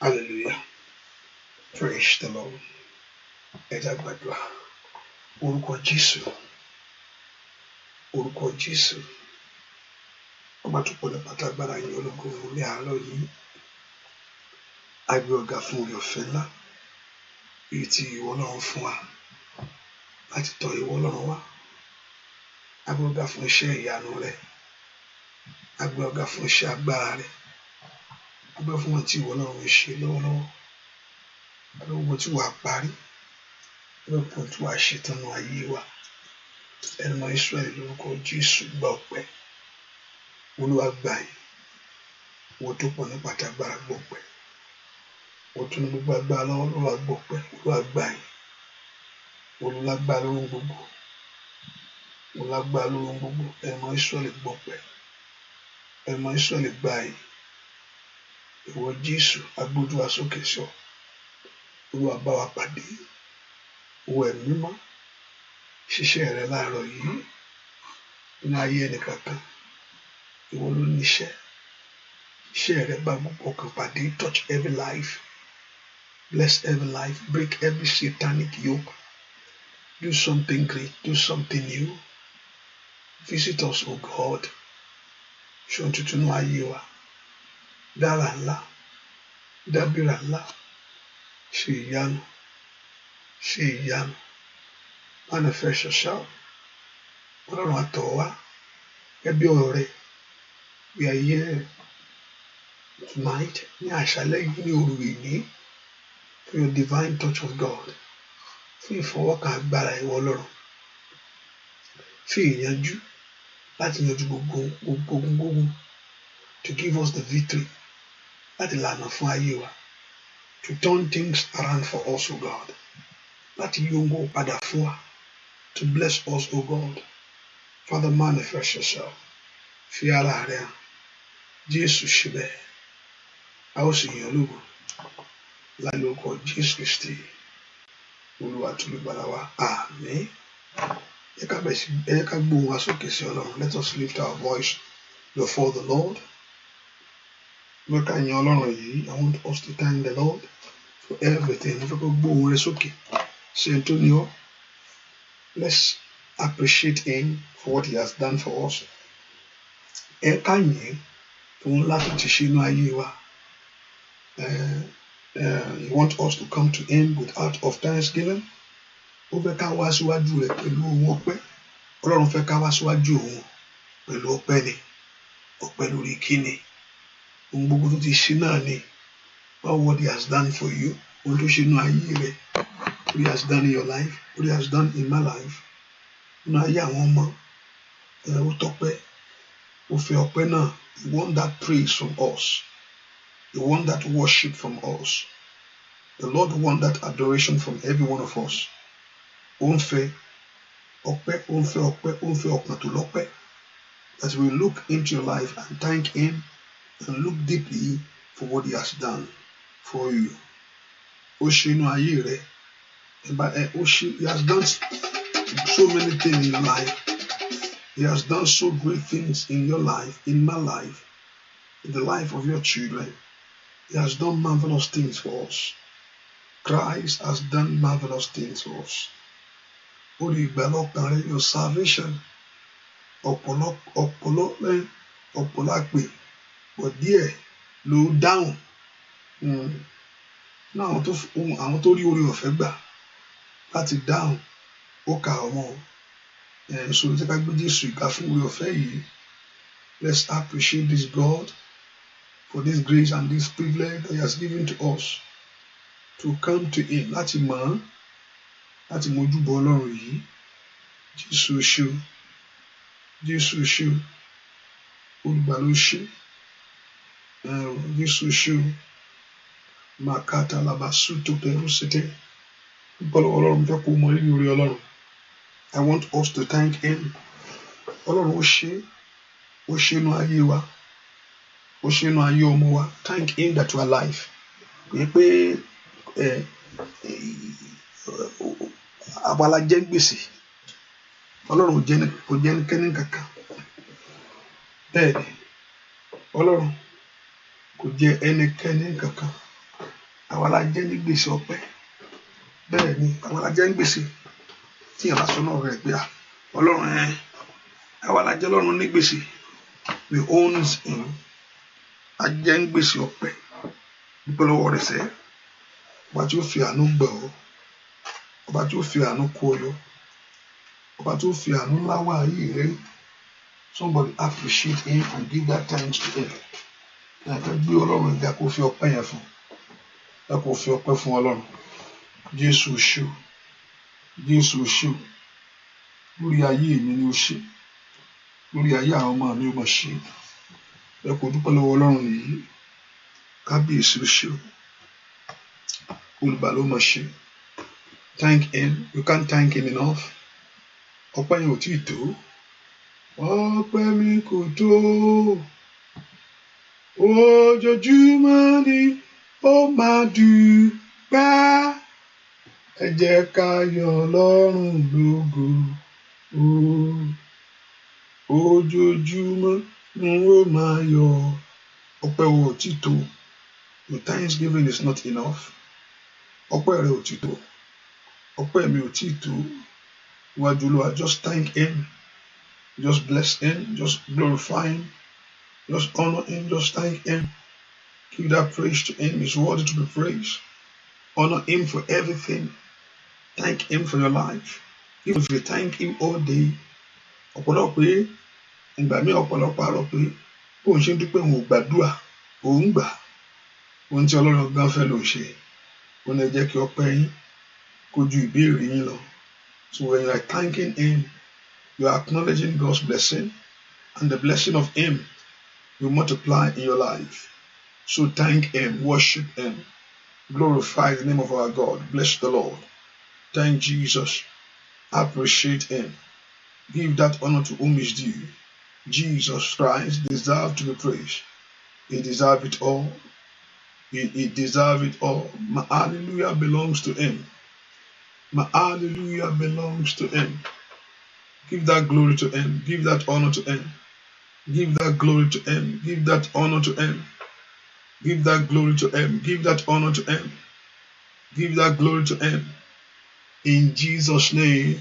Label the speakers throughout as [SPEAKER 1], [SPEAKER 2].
[SPEAKER 1] Hallelujah. Praise the Lord. Ẹja gbàdúrà. Orúkọ Jésù. Orúkọ Jésù. Ọba tó pọ̀ ní pátágbára yìí ológo ní àárọ̀ yìí. A gbé ọ̀gá fún oore ọ̀fẹ́ ńlá. Èyí tí ìwọ Ọlọ́run fún wa. Láti tọ̀ ìwọ Ọlọ́run wá. A gbé ọ̀gá fún iṣẹ́ ìyanu rẹ̀. A gbé ọ̀gá fún iṣẹ́ agbára rẹ̀. A gbé fún wọn tí ìwọ Ọlọ́run ń ṣe lọ́wọ́lọ́wọ́. A gbé gbogbo tí wàá parí. Lọ́pọ̀ tí wàá ṣetán nínú ayé wa. Ẹnu Ísírẹ́lì lórúkọ Jésù gba ọpẹ́. Olúwa gbà yín. Wọ́n tó pọ̀ ní pátágbára gbọpẹ́. Wọ́n tún ní gbogbo agbára lọ́wọ́ Olúwa gbọpẹ́. Olúwa gbà yín. Olùlágbára lóhun gbogbo. Olùlágbára lóhun gbogbo. Ẹnu Ísírẹ́lì gbọpẹ́. Ẹnu Ísírẹ́lì gbà yín. Ìwọ Jésù agbójú wa sókè sọ. Olúwa bá wa pàdé. Owó ẹ̀mí mímọ́. Ṣiṣẹ́ rẹ láàárọ̀ yìí. Nínú ayé ẹnìkankan. Ìwọ ló ní iṣẹ́. Iṣẹ́ rẹ bá gbogbo ọkàn pàdé. Touch every life. Bless every life. Break every satanic yoke. Do something great. Do something new. Visit us, O God. Ṣé ohun tuntun nínú ayé wa. Dára ńlá. Dábìrà ńlá. Ṣe ìyanu. Ṣe ìyanu. Manifest yourself. Ọlọ́run àtọ̀ wá. Ẹbí ọ̀rọ̀ rẹ. We are here tonight. Ní àṣálẹ́ yìí ní òru ìní. For your divine touch of God. Fún ìfọwọ́kàn agbára ìwọ Ọlọ́run. Fún ìyanjú. Láti yanjú gbogbo. To give us the victory. Láti lànà fún ayé wa. To turn things around for us, O God. Láti yóò padà fún wa. To bless us, O God. Father, manifest yourself. Fi ara rẹ hàn. Jésù ṣe bẹ́ẹ̀. A ó sì yìn ológo. Láì lórúkọ Jésù Kristi. Olúwa tó lùgbàlà wa. Àmín. Ẹ ká gbóhùn wa sókè sí Ọlọ́run. Let us lift our voice before the Lord. Mo ká yìn Ọlọ́run yìí. I want us to thank the Lord for everything. Mo fẹ́ kó gbóhùn rẹ sókè. Ṣé n tó ní ọ? Let's appreciate Him for what He has done for us. Ẹ ká yìn fún ńlá tó ti ṣe inú ayé wa. He wants us to come to Him with heart of thanksgiving. Ó fẹ́ ká wá síwájú rẹ̀ pẹ̀lú ohùn ọpẹ́. Ọlọ́run fẹ́ ká wá síwájú òun pẹ̀lú ọpẹ́ ni. Ọpẹ́ lórí kíni. Ohun gbogbo tó ti ṣe náà ni. What He has done for you. Ohun tó ṣe inú ayé rẹ̀. What He has done in your life. What He has done in my life. Inú ayé àwọn ọmọ. Ó tọ́pẹ́. Ó fẹ́ ọpẹ́ náà. He wants that praise from us. He wants that worship from us. The Lord wants that adoration from every one of us. Ó ń fẹ́ ọpẹ́, ó ń fẹ́ ọpẹ́, ó ń fẹ́ ọkàn tó lọ́pẹ́. As we look into your life and thank Him and look deeply for what He has done for you. Ó ṣe inú ayé rẹ̀. He has done so many things in your life. He has done so great things in your life, in my life, in the life of your children. He has done marvelous things for us. Christ has done marvelous things for us. Your salvation, ọ̀pọ̀lọpọ̀ but díẹ̀ ló dáhùn. Náà àwọn tó rí orí ọ̀fẹ́ gbà láti dáhùn ó kà wọ́n. So jẹ́ ká gbé Jésù ìga fún orí ọ̀fẹ́ yìí. Let's appreciate this God for this grace and this privilege that He has given to us to come to Him láti mọ̀ láti mójúbọ Ọlọ́run yìí. Jésù ṣe o. Jésù ṣe o. Olùgbàlà ṣe. Jésù ṣe o. Makata labasu to perusete. Ọlọ́run fẹ́ kó mọ rírì orí Ọlọ́run. I want us to thank Him. Ọlọ́run ó ṣe inú ayé wa. ṣe inú ayé ọmọ wa. Thank him that you are alive. Pé pé àwa la jẹ gbèsè. Ọlọ́run kò jẹ́ ẹnikẹ́ni kankan. Bẹ́ẹ̀ ni Ọlọ́run kò jẹ́ ẹnikẹ́ni kankan. Àwa la jẹ́ ní gbèsè ọpẹ́. Bẹ́ẹ̀ ni àwa la jẹ́ ní gbèsè. Tí ìyàrá sọ náà rẹ̀ pé Ọlọ́run àwa la jẹ́ Ọlọ́run ní gbèsè. We own him. A jẹ́ ní gbèsè ọpẹ́. Dúpẹ́ lọ́wọ́ rẹ̀ sẹ́. Ọba tí ó fi àánú gbà ọ́. Ọba tí ó fi àánú kó ọ yọ. Ọba tí ó fi àánú ńlá wá ayé rẹ. Somebody appreciate him and give that thanks to him. Ẹ gbé Ọlọ́run ga kó fi ọpẹ́ yẹn fún. Ẹ kó fi ọpẹ́ fún Ọlọ́run. Jésù ṣé o. Jésù ṣé o. Lórí ayé mi ni ó ṣe. Lórí ayé àwọn ọmọ mi ó mọ̀ ṣe. Ẹ kó dúpẹ́ lọ́wọ́ Ọlọ́run yìí. Kábíyèsí ó ṣé o. Olùgbàlà ló mọ̀ ṣe. Thank him. You can't thank him enough. Ọpẹ́ yẹn ò tí ì tó. Ọpẹ́ mi kò tó. Ojoojúmọ́ ni ó máa dúpẹ́. Ẹ jẹ́ ká yọ̀ Ọlọ́run lógo. Ojoojúmọ́ ni ó máa yọ̀. Ọpẹ́ wo ò tí ì tó. Your thanksgiving is not enough. Ọpẹ́ rẹ ò tí ì tó. Ọpẹ́ mi ò tí ì tó. Iwájú Olúwa, just thank him. Just bless him. Just glorify him. Just honor him. Just thank him. Give that praise to him. He's worthy to be praised. Honor him for everything. Thank him for your life. Even if you thank him all day, ọ̀pọ̀lọpọ̀ ìgbà mi ọ̀pọ̀lọpọ̀ àrọ̀ pé bó ń ṣe ń dúpẹ́ òun ò gbàdúrà òun gbà ohun tí Ọlọ́run gan fẹ́ ló ṣe. Ó ní ẹ jẹ́ kí ọpẹ́ yín kó ju ìbéèrè yín lọ. So when you are thanking him, you are acknowledging God's blessing, and the blessing of him will multiply in your life. So thank him, worship him, glorify the name of our God. Bless the Lord. Thank Jesus. Appreciate him. Give that honor to whom is due. Jesus Christ deserves to be praised. He deserves it all. He deserves it all. My hallelujah belongs to him. My hallelujah belongs to him. Give that glory to him. Give that honor to him. Give that glory to him. Give that honor to him. Give that glory to him. Give that honor to him. Give that glory to him. In Jesus' name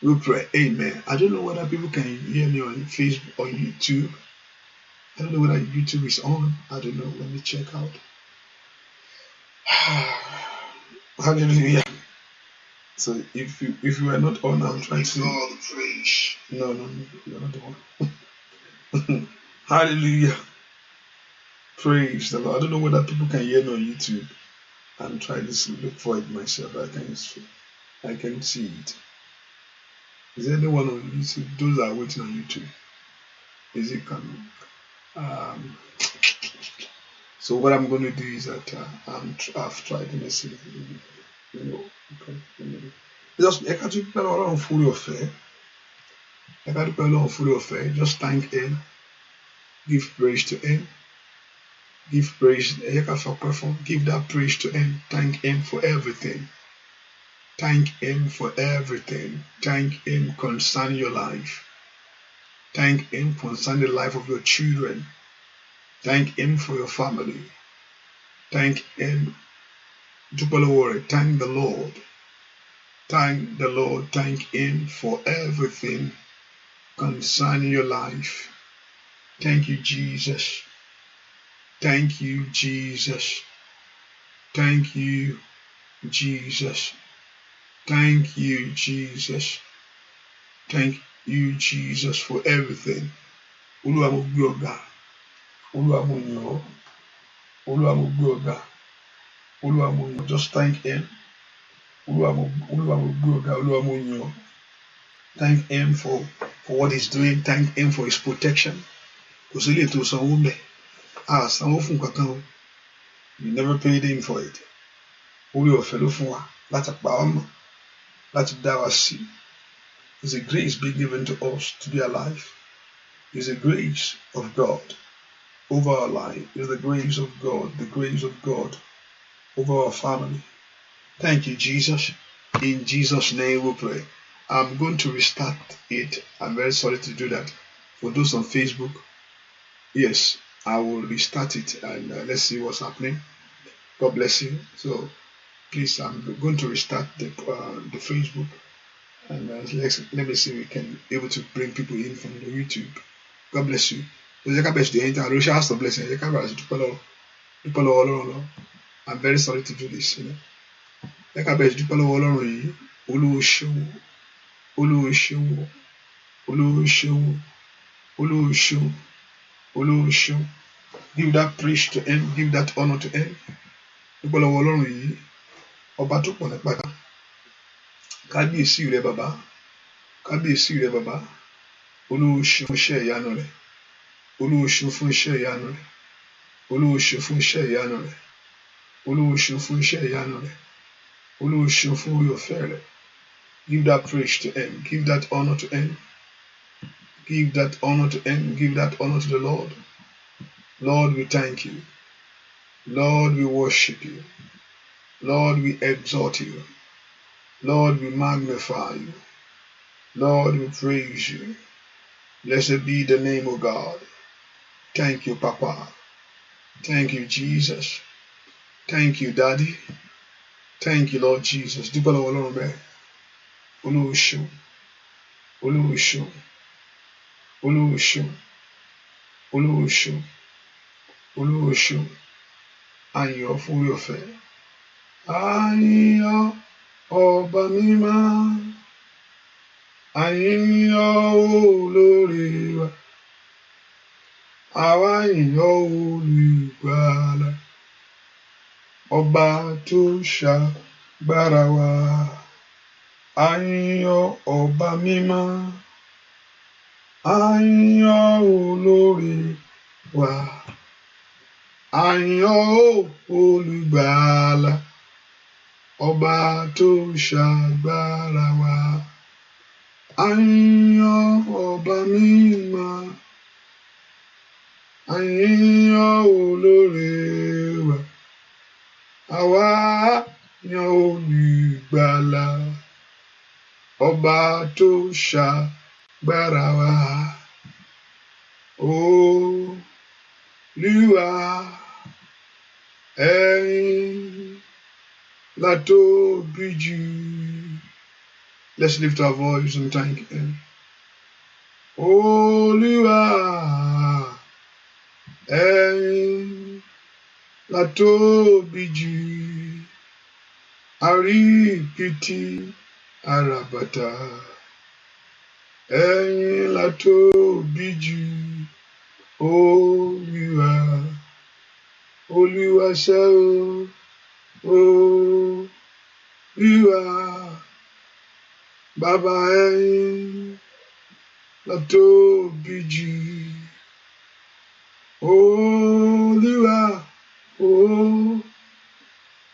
[SPEAKER 1] we pray. Amen. I don't know whether people can hear me on Facebook or YouTube. I don't know whether YouTube is on. I don't know. Let me check out. Hallelujah. So if you are not on, I'm trying to. No, you're not on. Hallelujah. Praise the Lord. I don't know whether people can hear me on YouTube. I'm trying to look for it myself. I can see it. Is there anyone on YouTube? Those that are waiting on YouTube. Is it coming? So what I'm going to do is that I've tried to see. Just I can't do Ọlọ́run fúri ọ̀fẹ́. I can't do Ọlọ́run fúri ọ̀fẹ́. Just thank him. Give praise to him. Give praise. Give that praise to him. Thank him for everything. Thank him for everything. Thank him concerning your life. Thank him concerning the life of your children. Thank him for your family. Thank him. Thank the Lord. Thank the Lord. Thank him for everything concerning your life. Thank you, Jesus. Thank you, Jesus. Thank you, Jesus. Thank you, Jesus. Thank you, Jesus, for everything. Olúwa mo gbé ọ̀gá. Olúwa mo yìn ọ́. Olúwa mo gbé ọ̀gá. Olúwa mo yìn ọ́. Just thank him. Olúwa mo gbé ọ̀gá. Olúwa mo yìn ọ́. Thank him for what he's doing. Thank him for his protection. Kò sí ilé tó sanwó mẹ́. Sanwó fún kankan o. You never paid him for it. Orí ọ̀fẹ́ ló fún wa láti pa ọ́ mọ́, láti dá wa sí. It's a grace being given to us to be alive. It's a grace of God. over our life. It's the grace of God, the grace of God over our family. Thank you, Jesus. In Jesus' name we pray. I'm going to restart it. I'm very sorry to do that. For those on Facebook, yes, I will restart it and let's see what's happening. God bless you. So please, I'm going to restart the Facebook and let me see if we can be able to bring people in from the YouTube. God bless you. I'm very sorry to do this. Give that praise to him, give that honor to him. Ọba tó pọ̀ nípa kábíyèsí rẹ bàbá, kábíyèsí rẹ bàbá, Olúwa ṣeun fún iṣẹ́ ìyanu rẹ, Olúwa ṣeun fún iṣẹ́ ìyanu rẹ, Olúwa ṣeun fún iṣẹ́ ìyanu rẹ, Olúwa ṣeun fún iṣẹ́ ìyanu rẹ, Olúwa ṣeun fún orí ọ̀fẹ́ rẹ. Give that praise to him, give that honor to him, give that honor to him, give that honor to the Lord. Lord, we thank you. Lord, we worship you. Lord, we exalt you. Lord, we magnify you. Lord, we praise you. Blessed be the name of God. Thank you, Papa. Thank you, Jesus. Thank you, Daddy. Thank you, Lord Jesus. Dúpẹ́ lọ́wọ́ Ọlọ́run bẹ́ẹ̀. Olúwa ṣeun. Olúwa ṣeun. Olúwa ṣeun. Olúwa ṣeun. Olúwa ṣeun. A yìn ọ́ fún orí ọ̀fẹ́. A yìn ọ́ ọba mímọ́. A yìn ọ́ olórí wa. Àwa yìn ọ́ olùgbàlà. Ọba tó ṣàgbára wa. A yìn ọ́ ọba mímọ́. A yìn ọ́ olórí wa. A yìn ọ́ olùgbàlà. Ọba tó ṣàgbára wa. A yìn ọ́ ọba mímọ́. A yìn ọ́ olórí wa. Àwa yìn ọ́ olùgbàlà. Ọba tó ṣàgbára wa. Olúwa ẹ̀yin la tóbi jù. Let's lift our voice and thank him. Olúwa ẹ̀yin la tóbi jù. Àríkìtì àràbàtà. Ẹ̀yin la tóbi jù. Olúwa, Olúwa ṣe o. Olúwa, Bàbá ẹ̀yin la tóbi jù. Olúwa,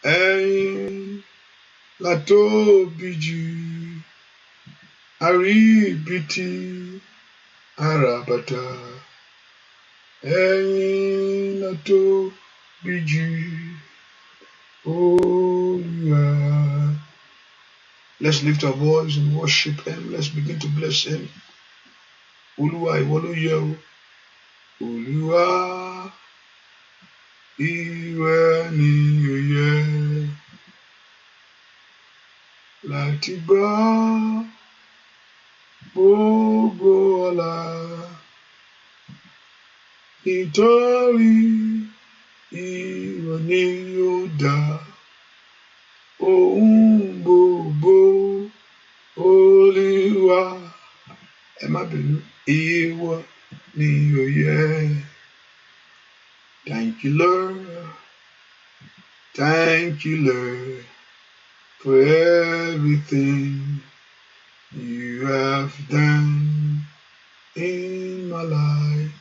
[SPEAKER 1] ẹ̀yin la tóbi jù. Àríbìtì àràbàtà. Ẹ̀yin la tóbi jù. Olúwa. Let's lift our voice and worship him. Let's begin to bless him. Olúwa ìwọ ló yẹ o. Olúwa ìwọ ni ó yẹ láti gbọ́ gbogbo ọlá. Nítorí ìwọ ni ó dá ohun gbogbo. Olúwa ẹ má bínú. Ìwọ ni ó yẹ. Thank you, Lord. Thank you, Lord, for everything you have done in my life.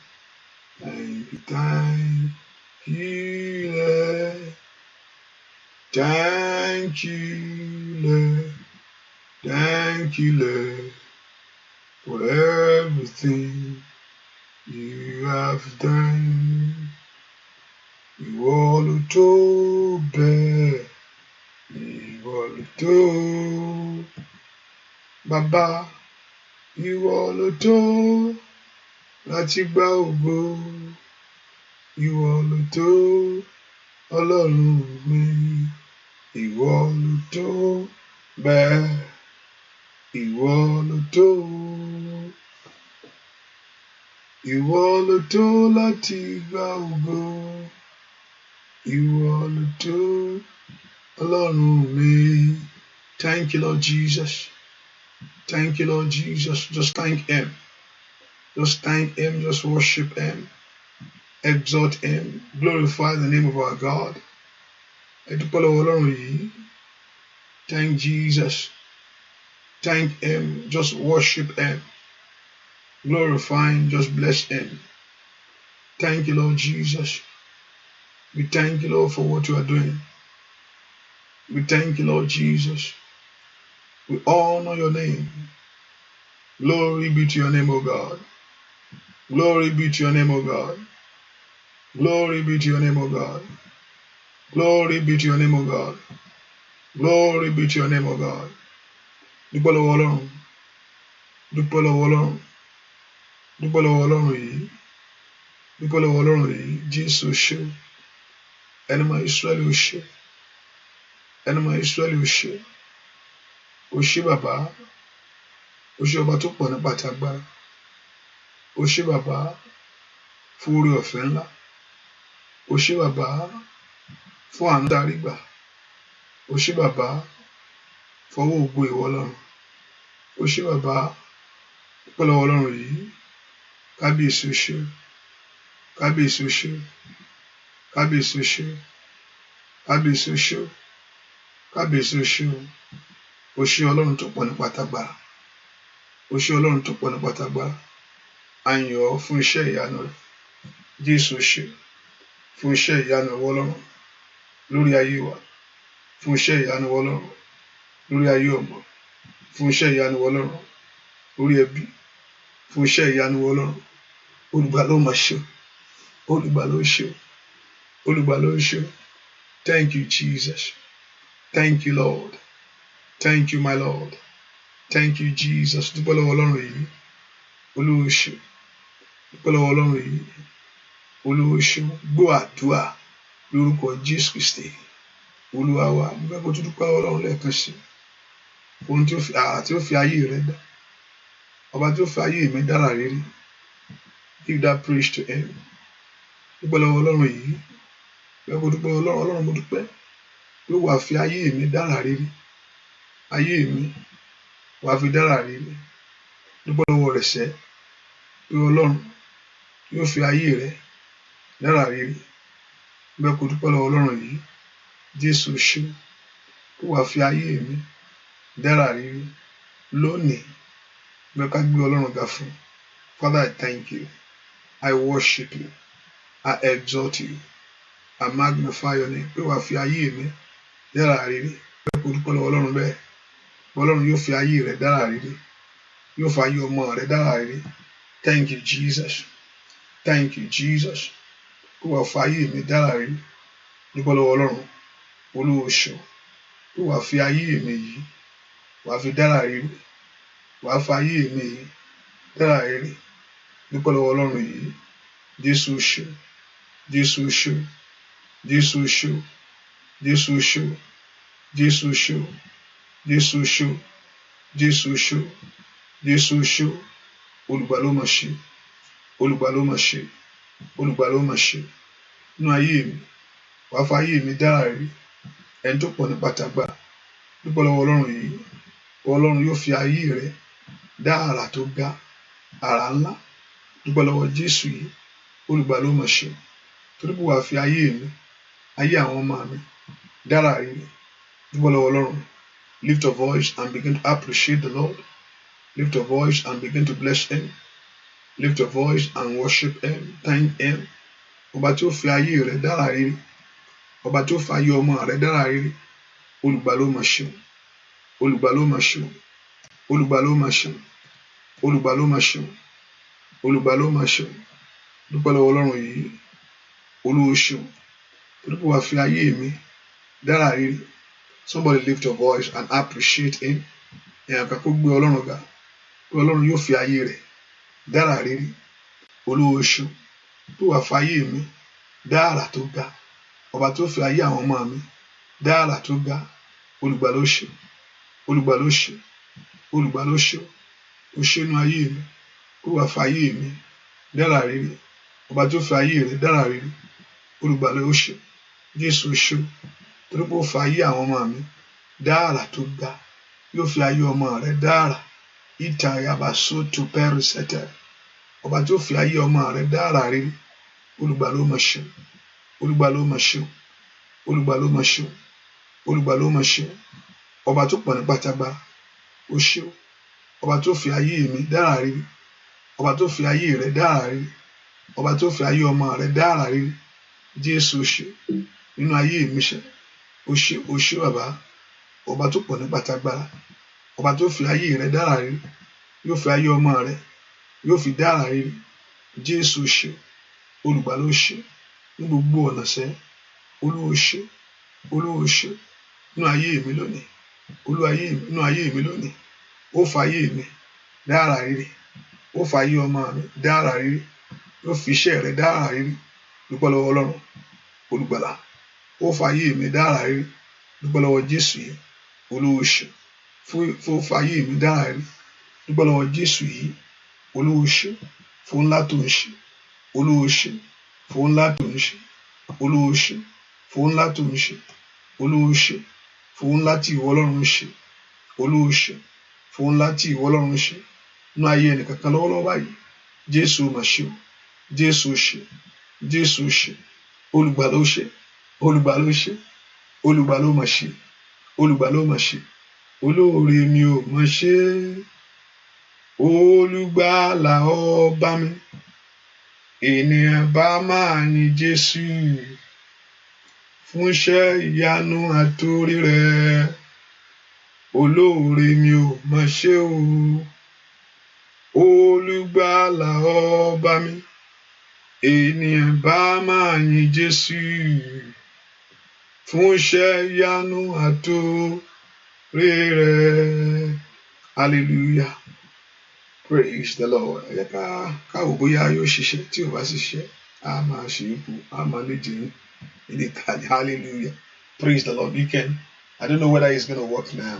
[SPEAKER 1] Thank you, Lord. Thank you, Lord. Thank you, Lord, for everything you have done. ló tó bẹ́ẹ̀, ìwọ ló tó. Bàbá, ìwọ ló tó láti gba ògo. Ìwọ ló tó, Ọlọ́run mi. Ìwọ ló tó bẹ́ẹ̀, ìwọ ló tó. Ìwọ ló tó láti gba ògo. Ìwọ ló tó, Ọlọ́run mi. Thank you, Lord Jesus. Thank you, Lord Jesus. Just thank Him. Just thank Him. Just worship Him. Exalt Him. Glorify the name of our God. Thank Jesus. Thank Him. Just worship Him. Glorify Him. Just bless Him. Thank you, Lord Jesus. We thank you, Lord, for what you are doing. We thank you, Lord Jesus. We honor your name. Glory be to your name, O God. Glory be to your name, O God. Glory be to your name, O God. Glory be to your name, O God. Glory be to your name, O God. Dúpẹ́ lọ́wọ́ Ọlọ́run. Dúpẹ́ lọ́wọ́ Ọlọ́run. Dúpẹ́ lọ́wọ́ Ọlọ́run yìí. Dúpẹ́ lọ́wọ́ Ọlọ́run yìí. Jésù ṣé. Ẹni mọ Ísírẹ́lì ó ṣé. Ẹni mọ Ísírẹ́lì ó ṣé. Ó ṣé bàbá. Ó ṣé ọba tó pọ̀ nípa àti agbára. Ó ṣé bàbá fún oore ọ̀fẹ́ ńlá. Ó ṣé bàbá fún àánú dárí gbà. Ó ṣé bàbá fọwọ́ ògo ìwọ Ọlọ́run. Ó ṣé bàbá dúpẹ́ lọ́wọ́ Ọlọ́run yìí. Kábíyèsí ó ṣé. Kábíyèsí ó ṣé. Kábíyèsí ó ṣé. Kábíyèsí ó ṣé. Kábíyèsí ó ṣé. Ó ṣé Ọlọ́run tó pọ̀ nípa àtàgbàrà. Ó ṣé Ọlọ́run tó pọ̀ nípa àtàgbàrà. A yìn ọ́ fún iṣẹ́ ìyanu rẹ̀. Jésù ṣé fún iṣẹ́ ìyanu ìwọ Ọlọ́run lórí ayé wa. Fún iṣẹ́ ìyanu ìwọ Ọlọ́run lórí ayé ọmọ. Fún iṣẹ́ ìyanu ìwọ Ọlọ́run lórí ẹbí. Fún iṣẹ́ ìyanu ìwọ Ọlọ́run. Olùgbà ló máa ṣe. Olùgbà ló ṣe. Olùgbà ló ṣe. Thank you, Jesus. Thank you, Lord. Thank you, my Lord. Thank you, Jesus. Dúpẹ́ lọ́wọ́ Ọlọ́run yìí. Olúwa ṣé. Dúpẹ́ lọ́wọ́ Ọlọ́run yìí. Olúwa ṣé. Gbọ́ àdúrà lórúkọ Jésù Kristi. Olúwa wa, mo fẹ́ kó tún dúpẹ́ lọ́wọ́ Ọlọ́run lẹ́ẹ̀kan sí. Ohun tí ó fi ayé rẹ dá. Ọba tí ó fi ayé mi dára rere. Give that praise to Him. Dúpẹ́ lọ́wọ́ Ọlọ́run yìí. Mo fẹ́ kó dúpẹ́ Ọlọ́run mo dúpẹ́. Yóò wá fi ayé mi dára rere. Ayé mi wá fi dára rere. Dúpẹ́ lọ́wọ́ rẹ̀ sẹ́. Pé Ọlọ́run yóò fi ayé rẹ dára rere. Mo fẹ́ kó dúpẹ́ lọ́wọ́ Ọlọ́run yìí. Jésù ṣé. Ó wá fi ayé mi dára rere. Lónìí, mo fẹ́ ká gbé Ọlọ́run ga fún. Father, I thank you. I worship you. I exalt you. I magnify your name. Pé wá fi ayé mi dára rere. Mo fẹ́ kó dúpẹ́ lọ́wọ́ Ọlọ́run bẹ́ẹ̀. Ọlọ́run yóò fi ayé rẹ dára rere. Yóò fi ayé ọmọ rẹ dára rere. Thank you, Jesus. Thank you, Jesus. Ó wá fi ayé mi dára rere. Dúpẹ́ lọ́wọ́ Ọlọ́run. Olúwa ṣé. Ó wá fi ayé mi yìí. Wá fi dára rere. Wá fi ayé mi yìí dára rere. Dúpẹ́ lọ́wọ́ Ọlọ́run yìí. Jésù ṣé. Jésù ṣé. Jésù ṣé. Jésù ṣé. Jésù ṣé. Jésù ṣé. Jésù ṣé. Jésù ṣé. Olùgbà ló máa ṣe. Olùgbà ló máa ṣe. Olùgbà ló máa ṣe. Nínú ayé mi, wá fi ayé mi dára rere. Ẹni tó pọ̀ nípa tàgbàrà. Dúpẹ́ lọ́wọ́ Ọlọ́run yìí. Ọlọ́run yóò fi ayé rẹ dá àrà tó ga, àrà ńlá. Dúpẹ́ lọ́wọ́ Jésù yìí. Olùgbà ló máa ṣe. Torí pé wá fi ayé mi, ayé àwọn ọmọ mi dára rere. Dúpẹ́ lọ́wọ́ Ọlọ́run. Lift your voice and begin to appreciate the Lord. Lift your voice and begin to bless Him. Lift your voice and worship Him. Thank Him. Ọba tí ó fi ayé rẹ dára rere. Ọba tí ó fi ayé ọmọ rẹ dára rere. Olùgbà ló máa ṣe. Olùgbà ló máa ṣe. Olùgbà ló máa ṣe. Olùgbà ló máa ṣe. Olùgbà ló máa ṣe. Dúpẹ́ lọ́wọ́ Ọlọ́run yìí. Olúwa ṣé. torí pé wàá fi ayé mi dára rere. Somebody lift your voice and appreciate him. Èèyàn kan kó gbé Ọlọ́run ga pé Ọlọ́run yóò fi ayé rẹ̀ dára rere. Olúwa o ṣeun pé wàá fi ayé mi dára tó ga. Ọba tó fi ayé àwọn ọmọ mi dára tó ga. Olùgbàlà o ṣeun, olùgbàlà o ṣeun, olùgbàlà o ṣeun. O ṣe inú ayé mi pé wàá fi ayé mi dára rere. Ọba tó fi ayé rẹ̀ dára rere. Olùgbàlà o ṣeun. Jésù o ṣeun torí pé ó fi ayé àwọn ọmọ mi dára tó ga. Yóò fi ayé ọmọ rẹ̀ dára. Ìta yaba so to pẹ́rù sẹ́tẹ̀. Ọba tó fi ayé ọmọ rẹ̀ dára rere. Olùgbàlà o máa ṣeun, olùgbàlà o máa ṣeun, olùgbàlà o máa ṣeun, olùgbàlà o máa ṣeun. Ọba tó pọ̀ ní pátágbára o ṣeun. Ọba tó fi ayé mi dára rere. Ọba tó fi ayé rẹ̀ dára rere. Ọba tó fi ayé ọmọ rẹ̀ dára rere. Jésù o ṣe nínú ayé mi ṣe. O ṣe bàbá. Ọba tó pọ̀ ní pátágbára. Ọba tó fi ayé rẹ̀ dára rere. Yóò fi ayé ọmọ rẹ̀ yóò fi dára rere. Jésù o ṣe. Olùgbàlà o ṣe ní gbogbo ọ̀nà sẹ́. Olúwa o ṣe, Olúwa o ṣe nínú ayé mi lónìí. Olúwa nínú ayé mi lónìí. Ó fi ayé mi dára rere. Ó fi ayé ọmọ mi dára rere. Yóò fi iṣẹ́ rẹ̀ dára rere. Dúpẹ́ lọ́wọ́ Ọlọ́run olùgbàlà. Ó fi ayé mi dára rere. Dúpẹ́ lọ́wọ́ Jésù yìí. Olúwa o ṣe fún fi ayé mi dára rere. Dúpẹ́ lọ́wọ́ Jésù yìí. Olúwa o ṣe fún ńlá tó ń ṣe. Olúwa o ṣe fún ńlá tó ń ṣe. Olúwa o ṣe fún ńlá tó ń ṣe. Olúwa o ṣe fún ńlá tí ìwọ Ọlọ́run ń ṣe. Olúwa o ṣe fún ńlá tí ìwọ Ọlọ́run ń ṣe nínú ayé ẹnìkankan lọ́wọ́lọ́wọ́ báyìí. Jésù o máa ṣe o. Jésù o ṣe. Jésù o ṣe. Olùgbàlà o ṣe. Olùgbàlà o ṣe. Olùgbàlà o máa ṣe. Olùgbàlà o máa ṣe. Olóore mi ò máa ṣe. Olùgbàlà ọba mi. Ènìyàn bá máa ní Jésù fún iṣẹ́ ìyanu àtòrí rẹ̀. Olóore mi ò máa ṣe o. Olùgbàlà ọba mi. Ènìyàn bá máa ní Jésù fún iṣẹ́ ìyanu àtòrí rẹ̀. Hallelujah. Praise the Lord. Ẹ ká káwọ́ bóyá yóò ṣiṣẹ́, tí ò bá ṣiṣẹ́ a máa ṣe ipò a máa lè jẹun ilé ìtajà. Hallelujah. Praise the Lord. I don't know whether it's going to work now.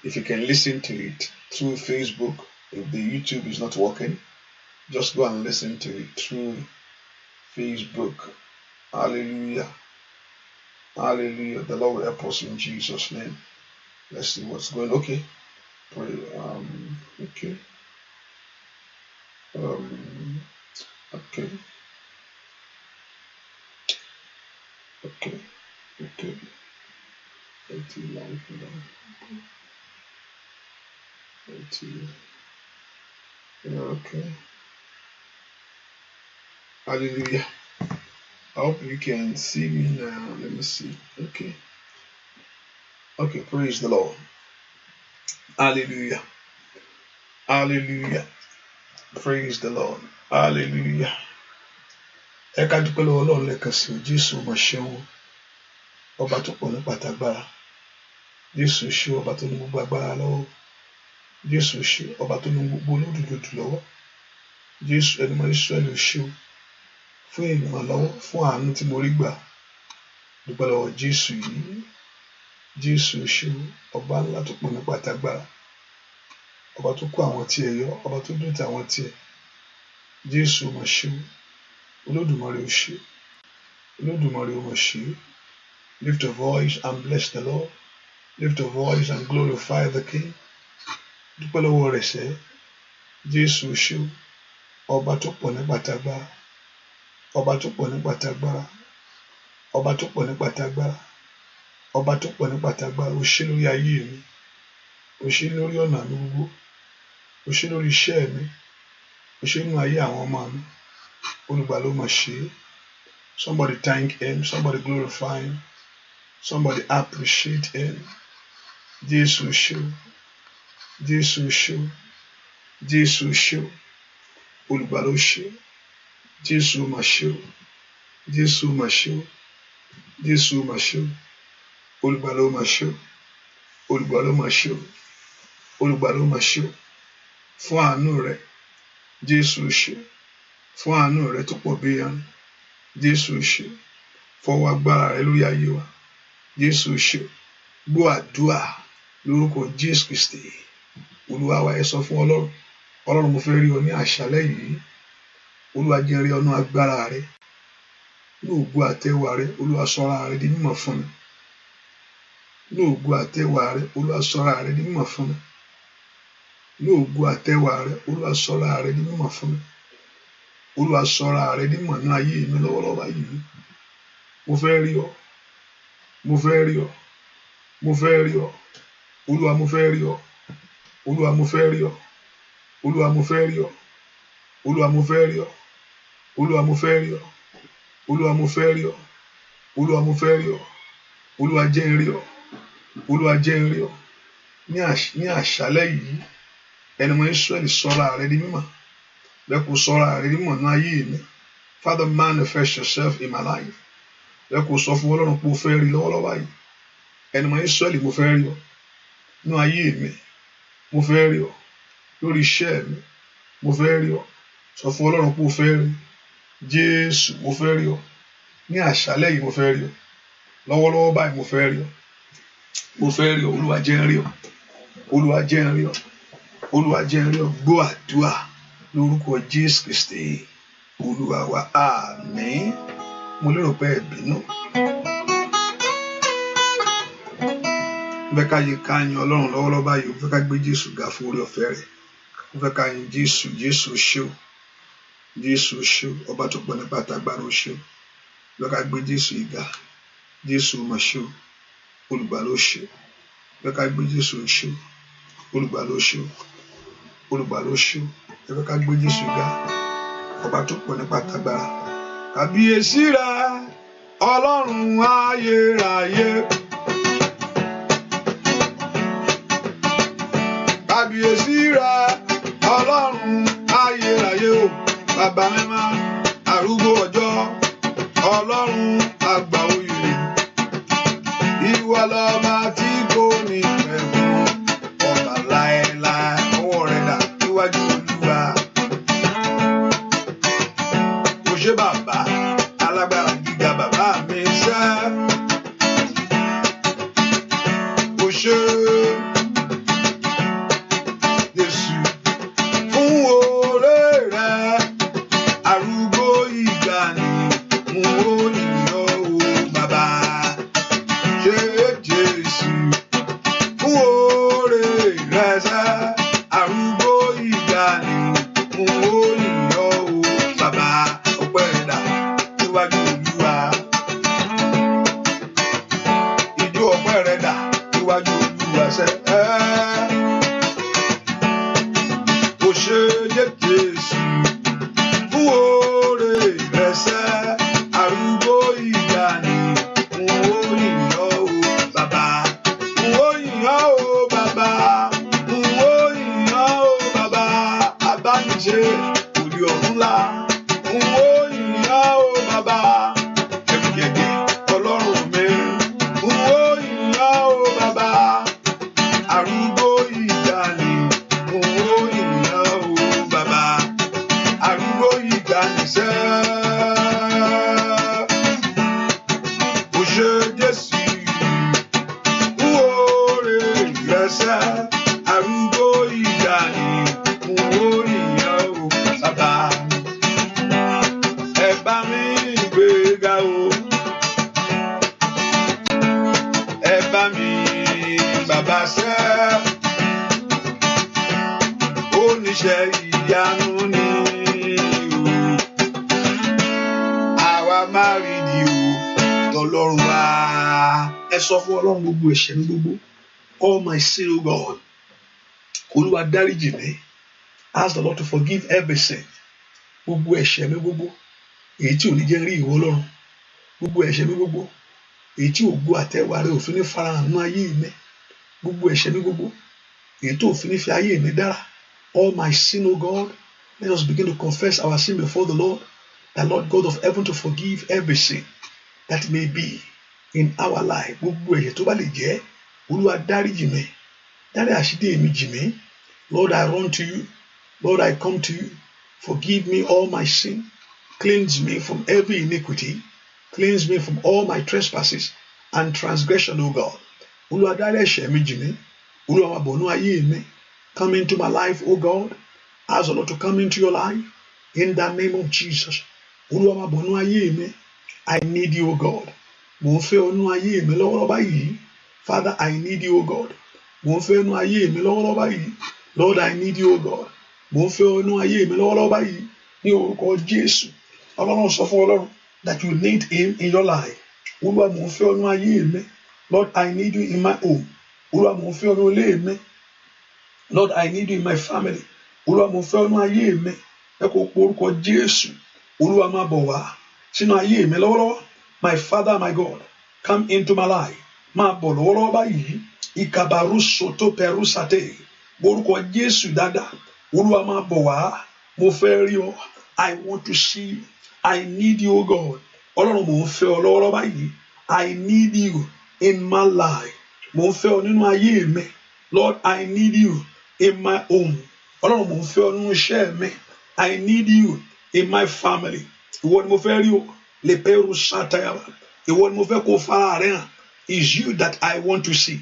[SPEAKER 1] If you can listen to it through Facebook, if the YouTube is not working, just go and listen to it through Facebook. Hallelujah. Hallelujah. The Lord will help us in Jesus' name. Let's see what's going on. Okay. Okay. Okay. Okay. Okay. Okay. Hallelujah. I hope you can see me now. Let me see. Okay. Okay. Praise the Lord. Hallelujah. Hallelujah. Praise the Lord. Hallelujah. Ẹ ká dúpẹ́ lọ́wọ́ Ọlọ́run lẹ́ẹ̀kan sí i. Jésù mà ṣeun. Ọba tó pọ̀ ní pàtàgbára. Jésù ṣe ọba tó ní gbogbo agbára lọ́wọ́. Jésù ṣe ọba tó ní gbogbo olódùdù lọ́wọ́. Jésù ẹni mọ́ Ísírẹ́lì ṣe o. Fún ìrànlọ́wọ́ fún àánú tí mo rí gbà. Dúpẹ́ lọ́wọ́ Jésù yìí. Jésù ṣe ọba ńlá tó pọ̀ ní pàtàgbára. Ọba tó kó àwọn tí ẹ yọ. Ọba tó dùn tí àwọn tí ẹ. Jésù mà ṣe o. Olódùmarè ó ṣe. Olódùmarè ó mà ṣe. Lift your voice and bless the Lord. Lift your voice and glorify the King. Dúpẹ́ lọ́wọ́ rẹ̀ sẹ́. Jésù ṣe o. Ọba tó pọ̀ ní pàtàgbára. Ọba tó pọ̀ ní pàtàgbára. Ọba tó pọ̀ ní pàtàgbára. Ọba tó pọ̀ ní pàtàgbára. Ó ṣe lórí ayé mi. Ó ṣe lórí ọ̀nà mi gbogbo. Ó ṣe lórí iṣẹ́ mi. Ó ṣe nínú ayé àwọn ọmọ mi. Olùgbàlà ó máa ṣe. Somebody thank him. Somebody glorify him. Somebody appreciate him. Jésù ṣe o. Jésù ṣe o. Jésù ṣe o. Olùgbàlà ó ṣe. Jésù ó máa ṣe o. Jésù mà ṣe o, Jésù mà ṣe o, olùgbàlà mà ṣe o, olùgbàlà mà ṣe o, olùgbàlà mà ṣe o, fún àánú rẹ, Jésù ṣe, fún àánú rẹ tó pọ̀ bí ìyanu, Jésù ṣe, fọwọ́ agbára rẹ lórí ayé wa, Jésù ṣe, gbọ́ àdúrà lórúkọ Jésù Kristi, Olúwa wa ẹ sọ fún Ọlọ́run, Ọlọ́run mo fẹ́ rí ọ ní àṣálẹ́ yìí, Olúwa jẹ́ rí ọ̀nà agbára rẹ, ní ògo àtẹwà rẹ, Olúwa sọra rẹ di mímọ̀ fún mi, ní ògo àtẹwà rẹ, Olúwa sọra rẹ di mímọ̀ fún mi, ní ògo àtẹwà rẹ, Olúwa sọra rẹ di mímọ̀ fún mi, Olúwa sọra rẹ di mímọ̀ ní ayé mi lọ́wọ́lọ́wọ́ yìí, mo fẹ́ rí ọ, mo fẹ́ rí ọ, mo fẹ́ rí ọ, Olúwa mo fẹ́ rí ọ, Olúwa mo fẹ́ rí ọ, Olúwa mo fẹ́ rí ọ, Olúwa mo fẹ́ rí ọ, Olúwa mo fẹ́ rí ọ, Olúwa mo fẹ́ rí ọ, Olúwa mo fẹ́ rí ọ, Olúwa jẹ́ n rí ọ, Olúwa jẹ́ n rí ọ, ní àṣálẹ́ yìí, ẹni mọ Ísírẹ́lì sọra rẹ di mímọ̀, bẹ́ẹ̀ kó sọra rẹ di mímọ̀ ní ayé mi, Father manifest yourself in my life, bẹ́ẹ̀ kó sọ fún Ọlọ́run pé o fẹ́ rí lọ́wọ́lọ́wọ́ yìí, ẹni mọ Ísírẹ́lì mo fẹ́ rí ọ, ní ayé mi, mo fẹ́ rí ọ, lórí iṣẹ́ mi, mo fẹ́ rí ọ, sọ fún Ọlọ́run pé o fẹ́ rí, Jésù mo fẹ́ rí ọ, ní àṣálẹ́ yìí mo fẹ́ rí ọ, lọ́wọ́lọ́wọ́ báyìí mo fẹ́ rí ọ, mo fẹ́ rí ọ, Olúwa jẹ́ n rí ọ, Olúwa jẹ́ n rí ọ, Olúwa jẹ́ n rí ọ, gbọ́ àdúrà lórúkọ Jésù Kristi, Olúwa wa, àmín. Mo lérò pé ẹ bínú. Mo fẹ́ ká yí ká yin Ọlọ́run lọ́wọ́lọ́wọ́ báyìí, mo fẹ́ ká gbé Jésù ga fún oore ọ̀fẹ́ rẹ̀, mo fẹ́ ká yin Jésù, Jésù ṣé o, Jésù ṣé o, ọba tó pọ̀ nípa àtàgbàrà o ṣé o, mo fẹ́ ká gbé Jésù ìga, Jésù mà ṣe o, olùgbàlà ṣe o, mo fẹ́ ká gbé Jésù ṣe o, olùgbàlà ṣe o, olùgbàlà ṣe o, mo fẹ́ ká gbé Jésù ìga, ọba tó pọ̀ nípa àtàgbàrà. Kábíyèsí rẹ, Ọlọ́run ayérayé. Kábíyèsí rẹ, Ọlọ́run ayérayé o, bàbá mímọ́, arúgbó ọjọ́, Ọlọ́run àgbà oyè, ìwọ lọ́ba tí kò ní pẹ̀kun, ọba láéláé, ọwọ́ rẹ̀ dà níwájú Olúwa. Mo ṣe bàbá, alágbára gíga bàbá mi ṣẹ́. Mo ṣe Jésù fún oore rẹ̀, arúgbó ìgbàanì, mo yìn ọ́ o bàbá. Ṣé Jésù fún oore rẹ̀ ṣẹ́, arúgbó ìgbàanì, mo yìn ọ́ o bàbá. Ọpẹ́ rẹ̀ dà níwájú Olúwa. Ijó ọpẹ́ rẹ̀ dà níwájú Olúwa ṣẹ́. Ó ṣe Jésù fún oore rẹ̀ ṣẹ́, arúgbó ìgbàanì, mo yìn ọ́ o bàbá. Mo yìn ọ́ o bàbá, mo yìn ọ́ o bàbá. Abániṣe òde ọ̀run ńlá, mo yìn ọ́ o bàbá. Ẹ̀rù jẹ̀jẹ̀ Ọlọ́run mi, mo yìn ọ́ o bàbá. Arúgbó ìgbàanì, mo yìn ọ́ o bàbá. Arúgbó ìgbàanì ṣẹ́. Ó ṣe Jésù fún oore rẹ̀ ṣẹ́, arúgbó ìgbàanì, mo yìn ọ́ o bàbá. Ẹ bá mi gbéga o, ẹ bá mi bàbá ṣẹ́, oníṣẹ́ ìyanu ni o, àwa máa rí di o, tọlọ́run wá. Ẹ sọ fún Ọlọ́run gbogbo ẹ̀ṣẹ̀ mi gbogbo, all my sin o God, Olúwa dáríjì mi, ask the Lord to forgive every sin, gbogbo ẹ̀ṣẹ̀ mi gbogbo, èyí tí ò ní jẹ́ rí ìwọ Ọlọ́run, gbogbo ẹ̀ṣẹ̀ mi gbogbo, èyí tí ògo àtẹwà rẹ òfin ní farahàn nínú ayé mi, gbogbo ẹ̀ṣẹ̀ mi gbogbo, èyí tó òfin ní fi ayé mi dára, all my sin o God, let us begin to confess our sin before the Lord, the Lord God of heaven to forgive every sin that may be in our life. Gbogbo ẹ̀ṣẹ̀ tó bá lè jẹ́, Olúwa dáríjì mi, dárí àṣírí mi jì mí. Lord, I run to you. Lord, I come to you. Forgive me all my sin. Cleanse me from every iniquity. Cleanse me from all my trespasses and transgression, O God. Olúwa dárí ẹ̀ṣẹ̀ mi jì mí. Olúwa máa bọ̀ nínú ayé mi. Come into my life, O God. Ask the Lord to come into your life. In the name of Jesus. Olúwa máa bọ̀ nínú ayé mi. I need you, O God. Mo ń fẹ́ ọ nínú ayé mi lọ́wọ́lọ́wọ́ báyìí. Father, I need you, O God. Mo ń fẹ́ nínú ayé mi lọ́wọ́lọ́wọ́ báyìí. Lord, I need you, O God. Mo ń fẹ́ ọ nínú ayé mi lọ́wọ́lọ́wọ́ báyìí. Ní orúkọ Jésù. Ọlọ́run sọ fún Ọlọ́run that you need him in your life. Olúwa, mo ń fẹ́ ọ nínú ayé mi. Lord, I need you in my home. Olúwa, mo ń fẹ́ ọ nínú ilé mi. Lord, I need you in my family. Olúwa, mo ń fẹ́ ọ nínú ayé mi. Ẹ kò po orúkọ Jésù. Olúwa máa bọ̀ wá sínú ayé mi lọ́wọ́lọ́wọ́. My Father, my God, come into my life. Máa bọ̀ lọ́wọ́lọ́wọ́ báyìí. Ìkàbàrú soto pẹ̀rú sàté. Orúkọ Jésù dáadáa. Olúwa máa bọ̀ wá. Mo fẹ́ rí ọ. I want to see you. I need you, O God. Ọlọ́run, mo ń fẹ́ ọ lọ́wọ́lọ́wọ́ báyìí. I need you in my life. Mo ń fẹ́ ọ nínú ayé mi. Lord, I need you in my home. Ọlọ́run, mo ń fẹ́ ọ nínú iṣẹ́ mi. I need you in my family. Ìwọ ni mo fẹ́ rí o. Le peru satayaba. Ìwọ ni mo fẹ́ kó fara rẹ̀ hàn. Is you that I want to see.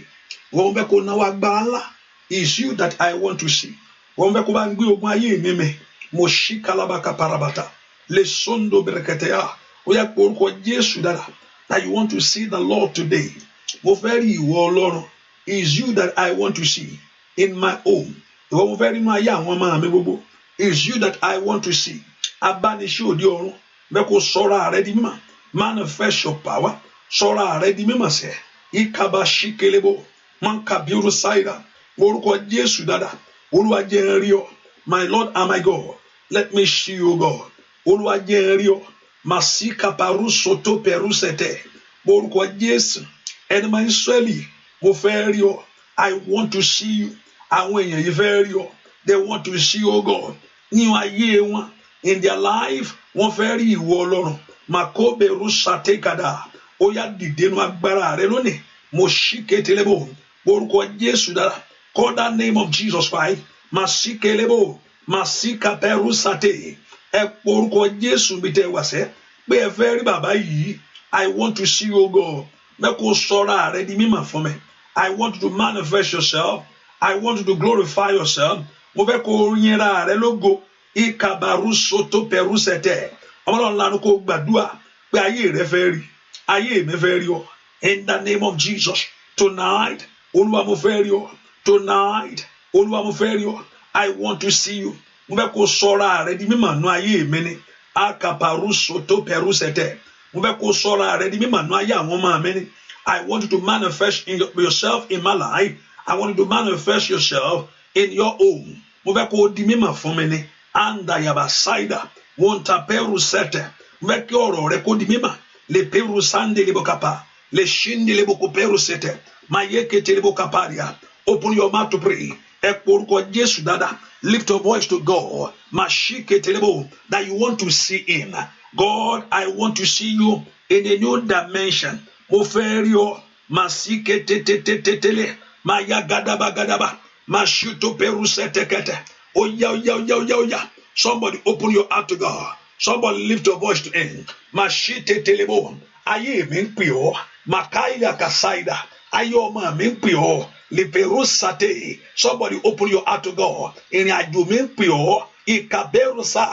[SPEAKER 1] Ìwọ mo fẹ́ kó náwó agbára ńlá. Is you that I want to see. Ìwọ mo fẹ́ kó bá ń gbé ogun ayé mi mì. Mo ṣí kalabaka parabata. Le sondo bereketeya. Ó yẹ kó orúkọ Jésù dára. That you want to see the Lord today. Mo fẹ́ rí ìwọ Ọlọ́run. Is you that I want to see in my home. Ìwọ mo fẹ́ rí inú ayé àwọn ọmọ mi gbogbo. Is you that I want to see. Abániṣe òde ọ̀run. Bẹ́ẹ̀ kó sọ́ra rẹ di mímọ́. Manifest your power. Sọ́ra rẹ di mímọ́ sẹ́. Ìkàbà ṣíkelebo. Mankabiru saida. Orúkọ Jésù dáadáa. Olúwa jẹ́ n rí ọ. My Lord and my God. Let me see you, God. Olúwa jẹ́ n rí ọ. Masika paru soto peru sete. Orúkọ Jésù. Ẹni máa ń Ísírẹ́lì. Mo fẹ́ rí ọ. I want to see you. Àwọn èèyàn yìí fẹ́ rí ọ. They want to see you, God. Ní ayé wọn. In their life, wọ́n fẹ́ rí ìwọ Ọlọ́run. Makobe rusate kada. Ó yá dìde nínú agbára rẹ lónìí. Mo ṣí ketelebo. Orúkọ Jésù dára. Call that name of Jesus Christ. Masikelebo. Masika perusate. Ẹ orúkọ Jésù bí tẹ́ wá sẹ́. Pé ẹ fẹ́ rí bàbá yìí. I want to see you, God. Bẹ́ẹ̀ kó sọ́ra rẹ di mímọ̀ fún mi. I want you to manifest yourself. I want you to glorify yourself. Mo fẹ́ kó yẹra rẹ lógo. Ìkàbàrú soto perusete. Ọlọ́run lánàá kó gbàdúrà pé ayé rẹ fẹ́ rí. Ayé mi fẹ́ rí ọ. In the name of Jesus. Tonight, Olúwa mo fẹ́ rí ọ. Tonight, Olúwa mo fẹ́ rí ọ. I want to see you. Mo fẹ́ kó sọ́ra rẹ di mímọ̀ nú ayé mi ni. Akaparu soto perusete. Mo fẹ́ kó sọ́ra rẹ di mímọ̀ nú ayé àwọn ọmọ mi ni. I want you to manifest yourself in my life. I want you to manifest yourself in your home. Mo fẹ́ kó di mímọ̀ fún mi ni. Anda yaba saida. Wonta perusete. Mo fẹ́ kí ọ̀rọ̀ rẹ kó di mímọ̀. Le perusande lebo kapa. Le shindi lebo ko perusete. Mayekete lebo kaparia. Open your mouth to pray. Ẹ porúkọ Jésù dáadáa. Lift your voice to God. Mashikete lebo. That you want to see him. God, I want to see you in a new dimension. Mo fẹ́ rí ọ. Masikete tetetele. Mayagadaba gadaba. Mashuto perusete kete. Oya, oya, oya, oya, oya. Somebody open your heart to God. Somebody lift your voice to him. Mashite telebo. Ayé mi ń pè ọ́. Makaila kasaida. Ayé ọmọ mi ń pè ọ́. Leperusate. Somebody open your heart to God. Ìrìn àjò mi ń pè ọ́. Ìkàbẹ́rùsà.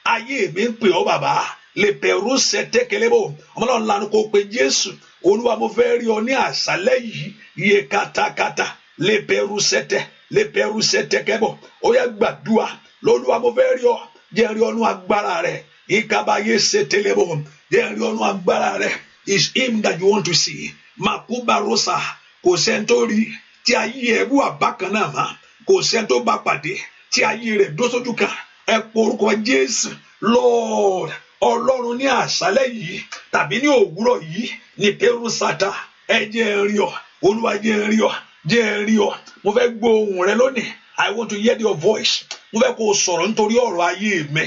[SPEAKER 1] Ayé mi ń pè ọ́ bàbá. Leperusete kelebo. Ọmọlọ́run lanu kó pe Jésù. Olúwa mo fẹ́ rí ọ ní àṣálẹ́ yìí. Iye katakata. Leperusete. Leperusete kẹ́bọ̀. Ó yá gbàdúrà. Lọ́lúwa mo fẹ́ rí ọ. Jẹ́ rí ọnú agbára rẹ̀. Ìkàbáyé setelebo. Jẹ́ rí ọnú agbára rẹ̀. Is him that you want to see. Makuba rosa. Kò sẹ́ńtórí tí ayé ẹ̀ wà bákan náà mà. Kò sẹ́ńtó bá pàdé tí ayé rẹ̀ dó sójú kan. Ẹ porúkọ Jésù. Lord, Ọlọ́run ní àṣálẹ́ yìí tàbí ní òwúrọ̀ yìí ní perusata. Ẹ jẹ́ rí ọ. Olúwa jẹ́ rí ọ. Jẹ́ rí ọ. Mo fẹ́ gbọ́ ohùn rẹ lónìí. I want to hear your voice. Mo fẹ́ kó o sọ̀rọ̀ nítorí ọ̀rọ̀ ayé mi.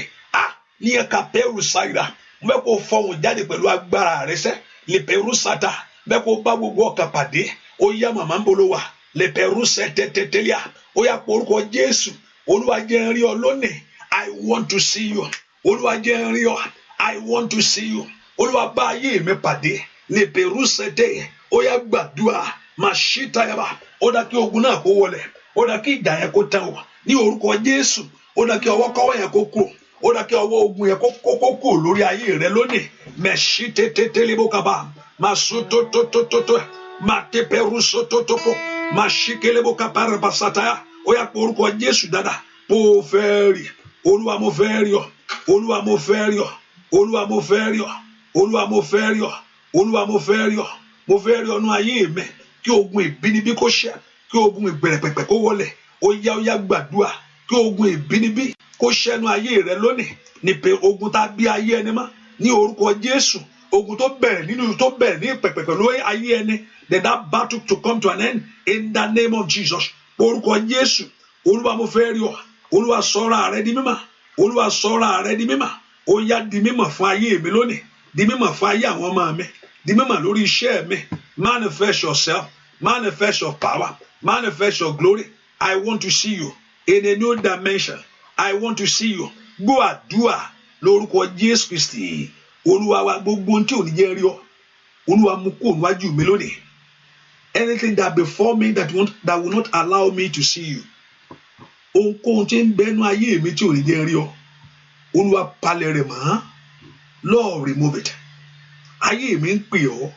[SPEAKER 1] Ní ẹ̀ka perusada. bẹ́ẹ̀ kó fọhùn jáde pẹ̀lú agbára rẹ sẹ́ lè pẹ̀rú sátà bẹ́ẹ̀ kó bá gbogbo ọkàn pàdé ó yá màmá ń bolo wà lè pẹ̀rú sẹ́tẹ̀tẹ̀tẹ̀lẹ́à ó yá porúkọ Jésù Olúwa jẹ́ n rí ọ lónìí I want to see you Olúwa jẹ́ n rí ọ I want to see you Olúwa bá ayé mi pàdé lè pẹ̀rú sẹ́tẹ̀ ó yá gbàdúrà máa ṣí táyàbà ó dá kí ogun náà kó wọlẹ̀ ó dá kí ìjà yẹn kó tán wọ̀ ní orúkọ Jésù ó dá kí ọwọ́ kọ́wọ́ yẹn kó kúrò ó dá kí ọwọ́ ogun yẹn kó kúrò lórí ayé rẹ lónìí mẹ̀ṣí tètè kaba máa sún tótótótótó máa tẹpẹ́ rúṣọ tótópó máa ṣí kélébó kaba rẹ̀ pàṣátá ó yá pé orúkọ Jésù dáadáa bó o fẹ́ rí Olúwa mo fẹ́ rí ọ Olúwa mo fẹ́ rí ọ Olúwa mo fẹ́ rí ọ Olúwa mo fẹ́ rí ọ Olúwa mo fẹ́ rí ọ mo fẹ́ rí ọnú ayé mi kí ogun ìbínibí kó ṣẹ kí ogun ìgbẹ̀rẹ̀pẹ̀pẹ̀ kó wọlẹ̀ ó yá gbàdúrà kí ogun ìbínibí kó ṣẹ́nu ayé rẹ lónìí ní pé ogun tá a bí ayé ẹni mọ́ ní orúkọ Jésù ogun tó bẹ̀rẹ̀ ní pẹ̀pẹ̀pẹ̀ lórí ayé ẹni that battle to come to an end in the name of Jesus orúkọ Jésù Olúwa mo fẹ́ rí ọ Olúwa sọ̀rọ̀ rẹ di mímọ́ Olúwa sọ̀rọ̀ rẹ di mímọ́ ó yá di mímọ́ fún ayé mi lónìí di mímọ́ fún ayé àwọn ọmọ mi di mímọ́ lórí iṣẹ́ mi manifest yourself manifest your power manifest your glory I want to see you in a new dimension I want to see you gbọ́ àdúrà lórúkọ Jésù Kristi Olúwa wa gbogbo ohun tí ò ní jẹ́ rí ọ Olúwa mú kúrò níwájú mi lónìí anything that before me that will not allow me to see you ohunkóhun tí ń bẹnu ayé mi tí ò ní jẹ́ rí ọ Olúwa palẹ̀ rẹ̀ mọ́ Lord remove it ayé mi ń pè ọ́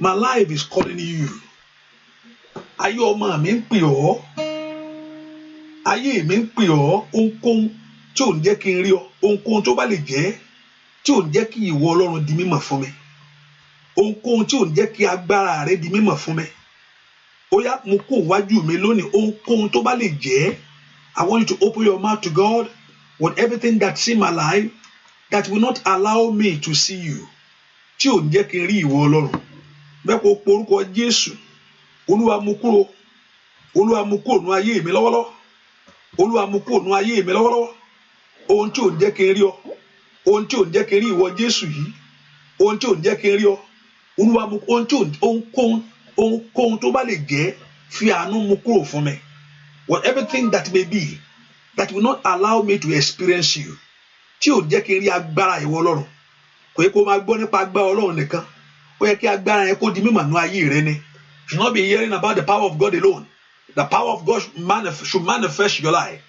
[SPEAKER 1] my life is calling you ayé ọmọ mi ń pè ọ́ ayé mi ń pè ọ́ ohunkóhun tí ò ń jẹ́ kí n rí ọ ohunkóhun tó bá lè jẹ́ tí ò ń jẹ́ kí ìwọ Ọlọ́run di mímọ̀ fún mi ohunkóhun tí ò ń jẹ́ kí agbára rẹ di mímọ̀ fún mi ó yá mú kó wájú mi lónìí ohunkóhun tó bá lè jẹ́ I want you to open your mouth to God with everything that's in my life that will not allow me to see you tí ò ń jẹ́ kí n rí ìwọ Ọlọ́run bẹ́ẹ̀ kó porúkọ Jésù Olúwa mú kúrò nú ayé mi lọ́wọ́lọ́wọ́ Olúwa mú kúrò nú ayé mi lọ́wọ́lọ́wọ́ ohun tí ò ń jẹ́ kí n rí ọ ohun tí ò ń jẹ́ kí n rí ìwọ Jésù yìí ohun tí ò ń jẹ́ kí n rí ọ Olúwa mú ohunkóhun tó bá lè jẹ́ fi àánú mú kúrò fún mi everything that may be that will not allow me to experience you tí ò ń jẹ́ kí n rí agbára ìwọ Ọlọ́run kò yẹ kó máa gbọ́ nípa agbára Ọlọ́run nìkan ó yẹ kí agbára yẹn kó di mímọ̀ nú ayé rẹ ni you should not be hearing about the power of God alone the power of God should manifest your life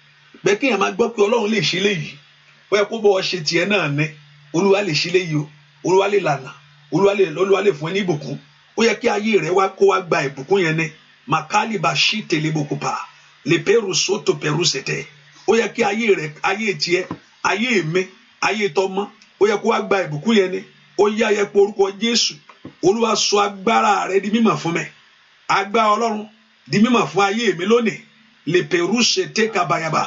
[SPEAKER 1] bẹ́ẹ̀ kí èèyàn máa gbọ́ pé Ọlọ́run lè ṣe léyìí ó yẹ kó bọ́ ọ ṣe tiẹ̀ náà ní Olúwa lè ṣe léyìí o Olúwa lè lànà Olúwa lè fún ẹ ní ìbùkún ó yẹ kí ayé rẹ wá kó wá gba ìbùkún yẹn ní makali bashi telebokupa lè pẹrù sóto pẹrù sẹtẹ ó yẹ kí ayé rẹ ayé tiẹ̀ ayé mi ayé tọmọ ó yẹ kó wá gba ìbùkún yẹn ní ó yẹ pé orúkọ Jésù Olúwa sọ agbára rẹ di mímọ̀ fún mi agbára Ọlọ́run di mímọ̀ fún ayé mi lónìí lè pẹrù sẹtẹ kabayaba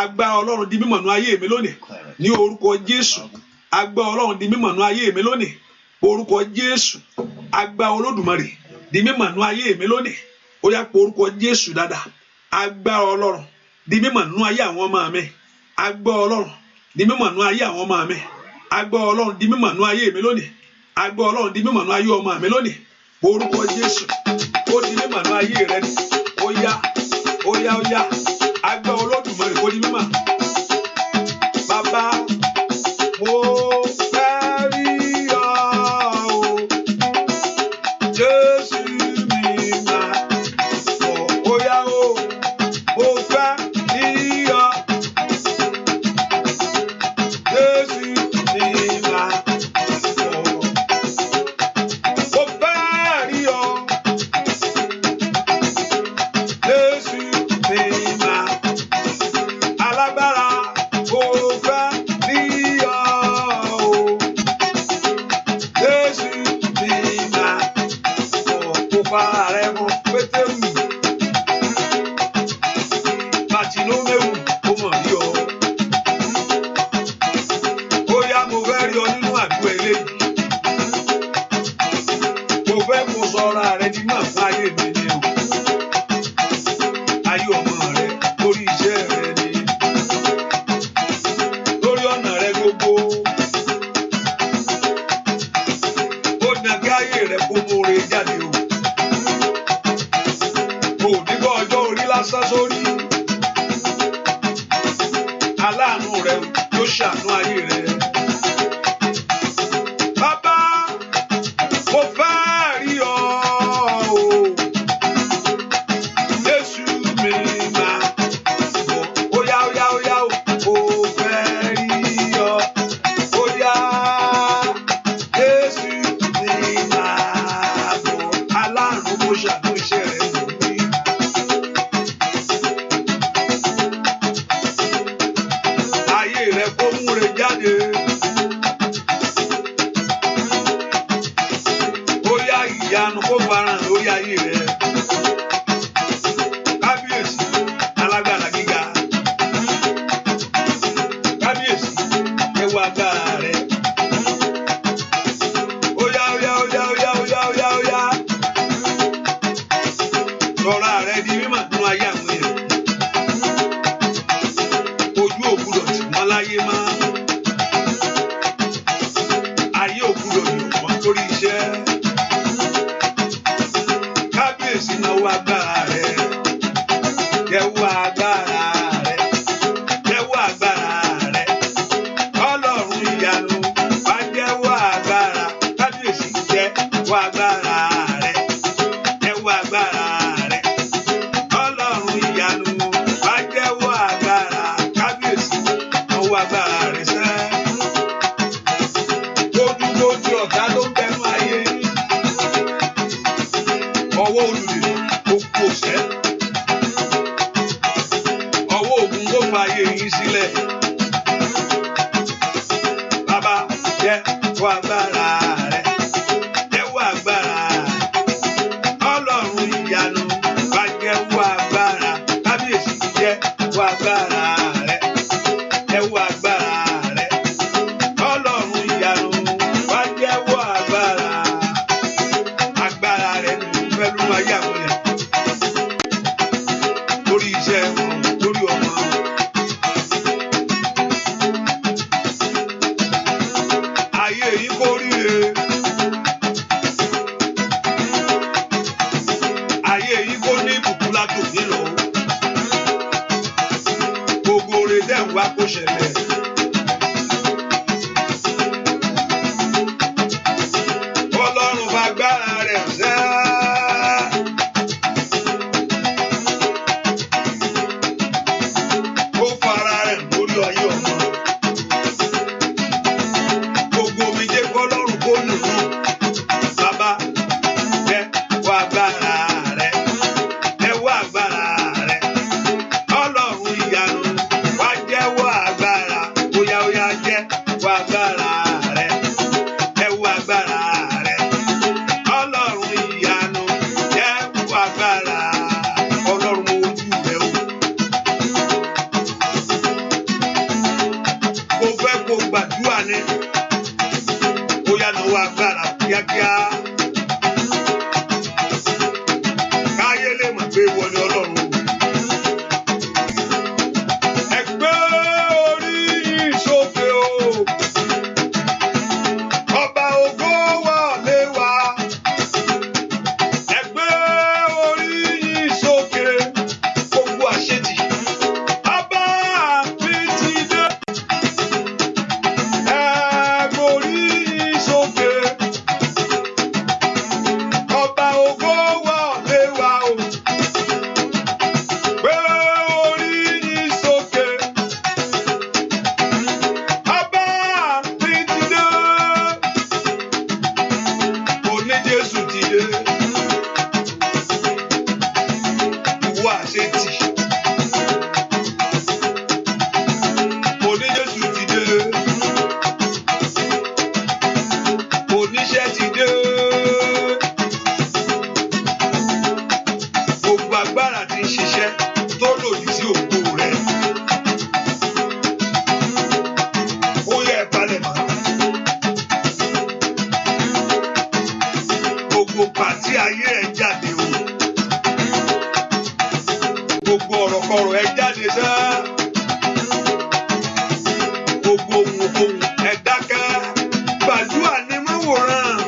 [SPEAKER 1] agbára Ọlọ́run di mímọ̀ nú ayé mi lónìí ní orúkọ Jésù agbára Ọlọ́run di mímọ̀ nú ayé mi lónìí orúkọ Jésù agbára Olódùmarè di mímọ̀ nú ayé mi lónìí ó yá pé orúkọ Jésù dáadáa agbára Ọlọ́run di mímọ̀ nú ayé àwọn ọmọ mi agbára Ọlọ́run di mímọ̀ nú ayé àwọn ọmọ mi agbára Ọlọ́run di mímọ̀ nú ayé mi lónìí agbára Ọlọ́run di mímọ̀ nú ayé ọmọ mi lónìí orúkọ Jésù ó di mímọ̀ nú ayé rẹ ni ó yá agbára Olódùmarè kó di mímọ̀ bàbá mo fẹ́ rí ọ Jésù mi máa bọ̀ ó yá o mo fẹ́ rí ọ Jésù mi máa bọ̀ mo fẹ́ rí ọ Jésù mi máa alágbára mo fẹ́ rí ọ Jésù mi máa bọ̀ kó fara rẹ mọ́ Pétérù Bàtílómẹ́ù ó mọ̀ rí ọ ó yá mo fẹ́ rí ọ nínú àdúrà eléyìí mo fẹ́ kó sọra rẹ di mọ̀ fún ayé mi ni o ayé ọmọ rẹ lórí iṣẹ́ rẹ ni lórí ọ̀nà rẹ gbogbo ayé rẹ kó mórè jáde o. Kò dígbà ọjọ́ orí lásán sórí. Aláàánú rẹ yóò ṣàánú ayé rẹ. Bàbá, mo fẹ́ rí ọ o. Jésù mi máa bọ̀. Óyá óyá óyá o. Mo fẹ́ rí ọ. Óyá. Jésù mi máa bọ̀. Aláàánú mo ṣàánú iṣẹ́ rẹ wò mí. Ayé rẹ kó múre jáde. Óyá ìyanu kó farahàn lórí ayé rẹ. Kábíyèsí alágbára gíga. Kábíyèsí ẹ wo agbára rẹ. Óyá óyá óyá óyá óyá óyá óyá. Sọ̀rọ̀ rẹ di mímọ̀ nínú ayé àwọn èèyàn. Ojú ò gbúdọ̀ tì wọ́n láyé mọ́. Ayé ò gbúdọ̀ yọ̀ wọ́n lórí iṣẹ́. Kábíyèsí náà wá agbára rẹ. Yẹ wá agbára rẹ. Yẹ wá agbára rẹ. Ọlọ́run ìyanu wá jẹ́ wá agbára. Kábíyèsí jẹ́ wá agbára rẹ. Yẹ wá agbára rẹ. Ọlọ́run ìyanu wá jẹ́ wá agbára. Kábíyèsí náà wá agbára rẹ sẹ́. Gbójú ọ̀tá ló ń bẹnu ayé yín. Ọwọ́ olùdè ó kú òṣẹ́. Ọwọ́ ògùn ló fa ayé yín sílẹ̀. Bàbá jẹ́ wá agbára rẹ̀. Jẹ́ wá agbára rẹ̀. Ọlọ́run ìyanu bá jẹ́ wá agbára. Kábíyèsí jẹ́ wá agbára rẹ̀. Jẹ́ wá agbára rẹ̀. Ọlọ́run ìyanu bá jẹ́ wá agbára. Agbára rẹ̀ ni mo fẹ́ lórí ayé àwọn èèyàn. Lórí iṣẹ́ wọn, lórí ọmọ wọn. Ayé yìí kò ríre. Ayé yìí kò ní ìbùkún látòkè lọ. Gbogbo oore dẹ̀ ń wá kó ṣẹlẹ̀. Ọlọ́run fagbára rẹ̀ sẹ́. Ó fara rẹ̀ lórí ayé ọmọ. Gbogbo omijé kọ́lọ́run kó nù ú. Bàbá jẹ́ wá agbára rẹ̀. Jẹ́ wá agbára rẹ̀. Ọlọ́run ìyanu wá jẹ́ wá agbára. Óyá óyá jẹ́ wá agbára rẹ̀. Jẹ́ wá agbára rẹ̀. Ọlọ́run ìyanu jẹ́ wá agbára. Ọlọ́run mo wojú rẹ o. Mo fẹ́ kó gbàdúrà ní. Óyá náà wá agbára kíákíá. Káyé lè mọ̀ pé ìwọ ni Ọlọ́run o. Ẹ gbé orí yìí sókè o. Ọba ògo wọlé wá. Ẹ gbé orí yìí sókè. Gbogbo àṣetì. Ọba mi ti dé. Ẹ gbé orí yìí sókè. Ọba ògo wọlé wá o. Gbé orí yìí sókè. Ọba mi ti dé. Òní Jésù ti dé. Ìwọ àṣetì. Òní Jésù ti dé. Oníṣẹ́ ti dé. Gbogbo agbára tí ń ṣiṣẹ́ tó lòdì sí ògo rẹ̀. Ó yẹ ẹ palẹ̀ mọ́. Gbogbo pàtí ayé ẹ̀ jáde o. Gbogbo ọ̀rọ̀kọ̀rọ̀ ẹ̀ jáde sá. Gbogbo ohun ẹ dákẹ́. Gbàdúrà ní mọ́wòrán.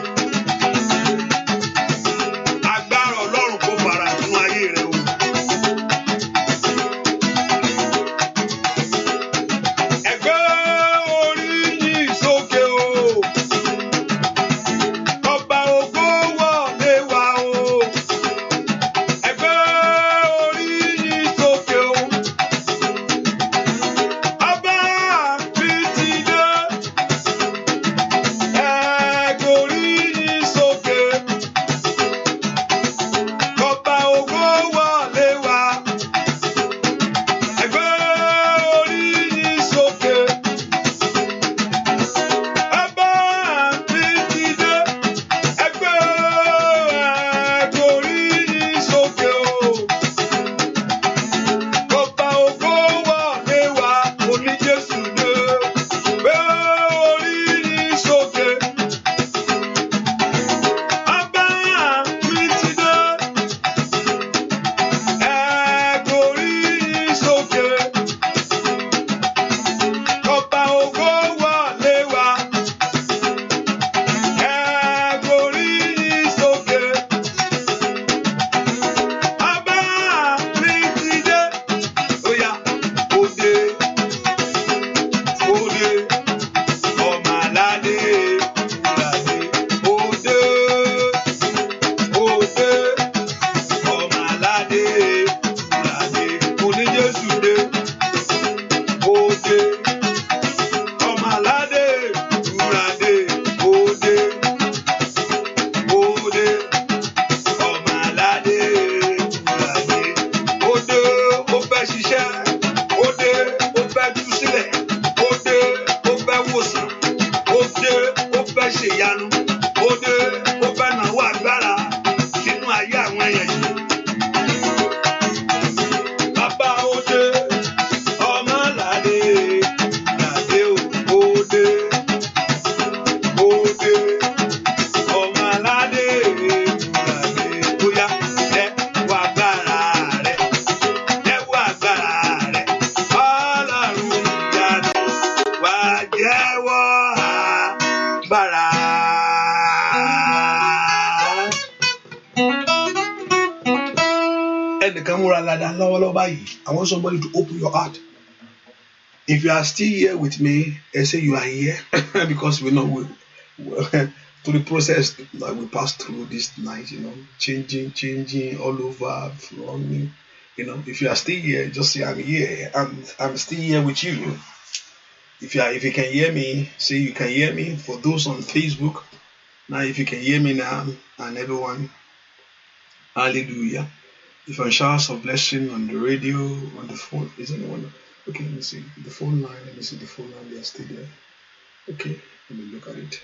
[SPEAKER 1] òde ó fẹ́ náwó agbára sínú ayé àwọn èèyàn yìí. Bàbá òde ọmọ làdé làdé òde òde ọmọ làdé làdé bóyá lẹ́wọ́ agbára rẹ̀ lẹ́wọ́ agbára rẹ̀ Ọlọ́run ìyanu wá jẹ́wọ́ agbára. Ẹnìkan múra ládàá lọ́wọ́lọ́wọ́ báyìí. I want somebody to open your heart. If you are still here with me, I say you are here because we know to the process that we passed through this night, changing all over, running. If you are still here, just say I'm here. I'm still here with you. If you can hear me, say you can hear me. For those on Facebook, now if you can hear me now, and everyone, hallelujah. If I'm showers of blessing on the radio, on the phone, is anyone? Okay, let me see the phone line. Let me see the phone line. They are still there. Okay, let me look at it.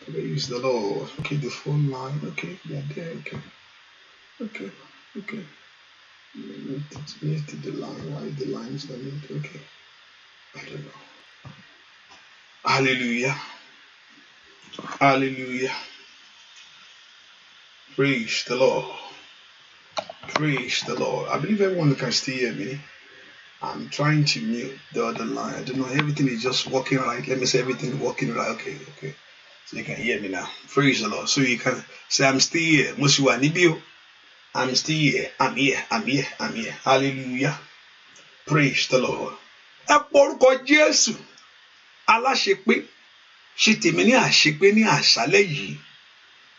[SPEAKER 1] Praise the Lord. Okay, the phone line. Okay, they are there. Okay. Let the line. Why the lines are not okay? I don't know. Hallelujah. Hallelujah. Praise the Lord. Praise the Lord. I believe everyone can still hear me. I'm trying to mute the other line. I don't know. Everything is just working right. Let me say everything is working right. Okay. So you can hear me now. Praise the Lord. So you can say, I'm still here. I'm still here. I'm here. Hallelujah. Praise the Lord. Ẹ porúkọ Jésù. Aláṣepé. Ṣe tèmi ní àṣepé ní àṣálẹ́ yìí.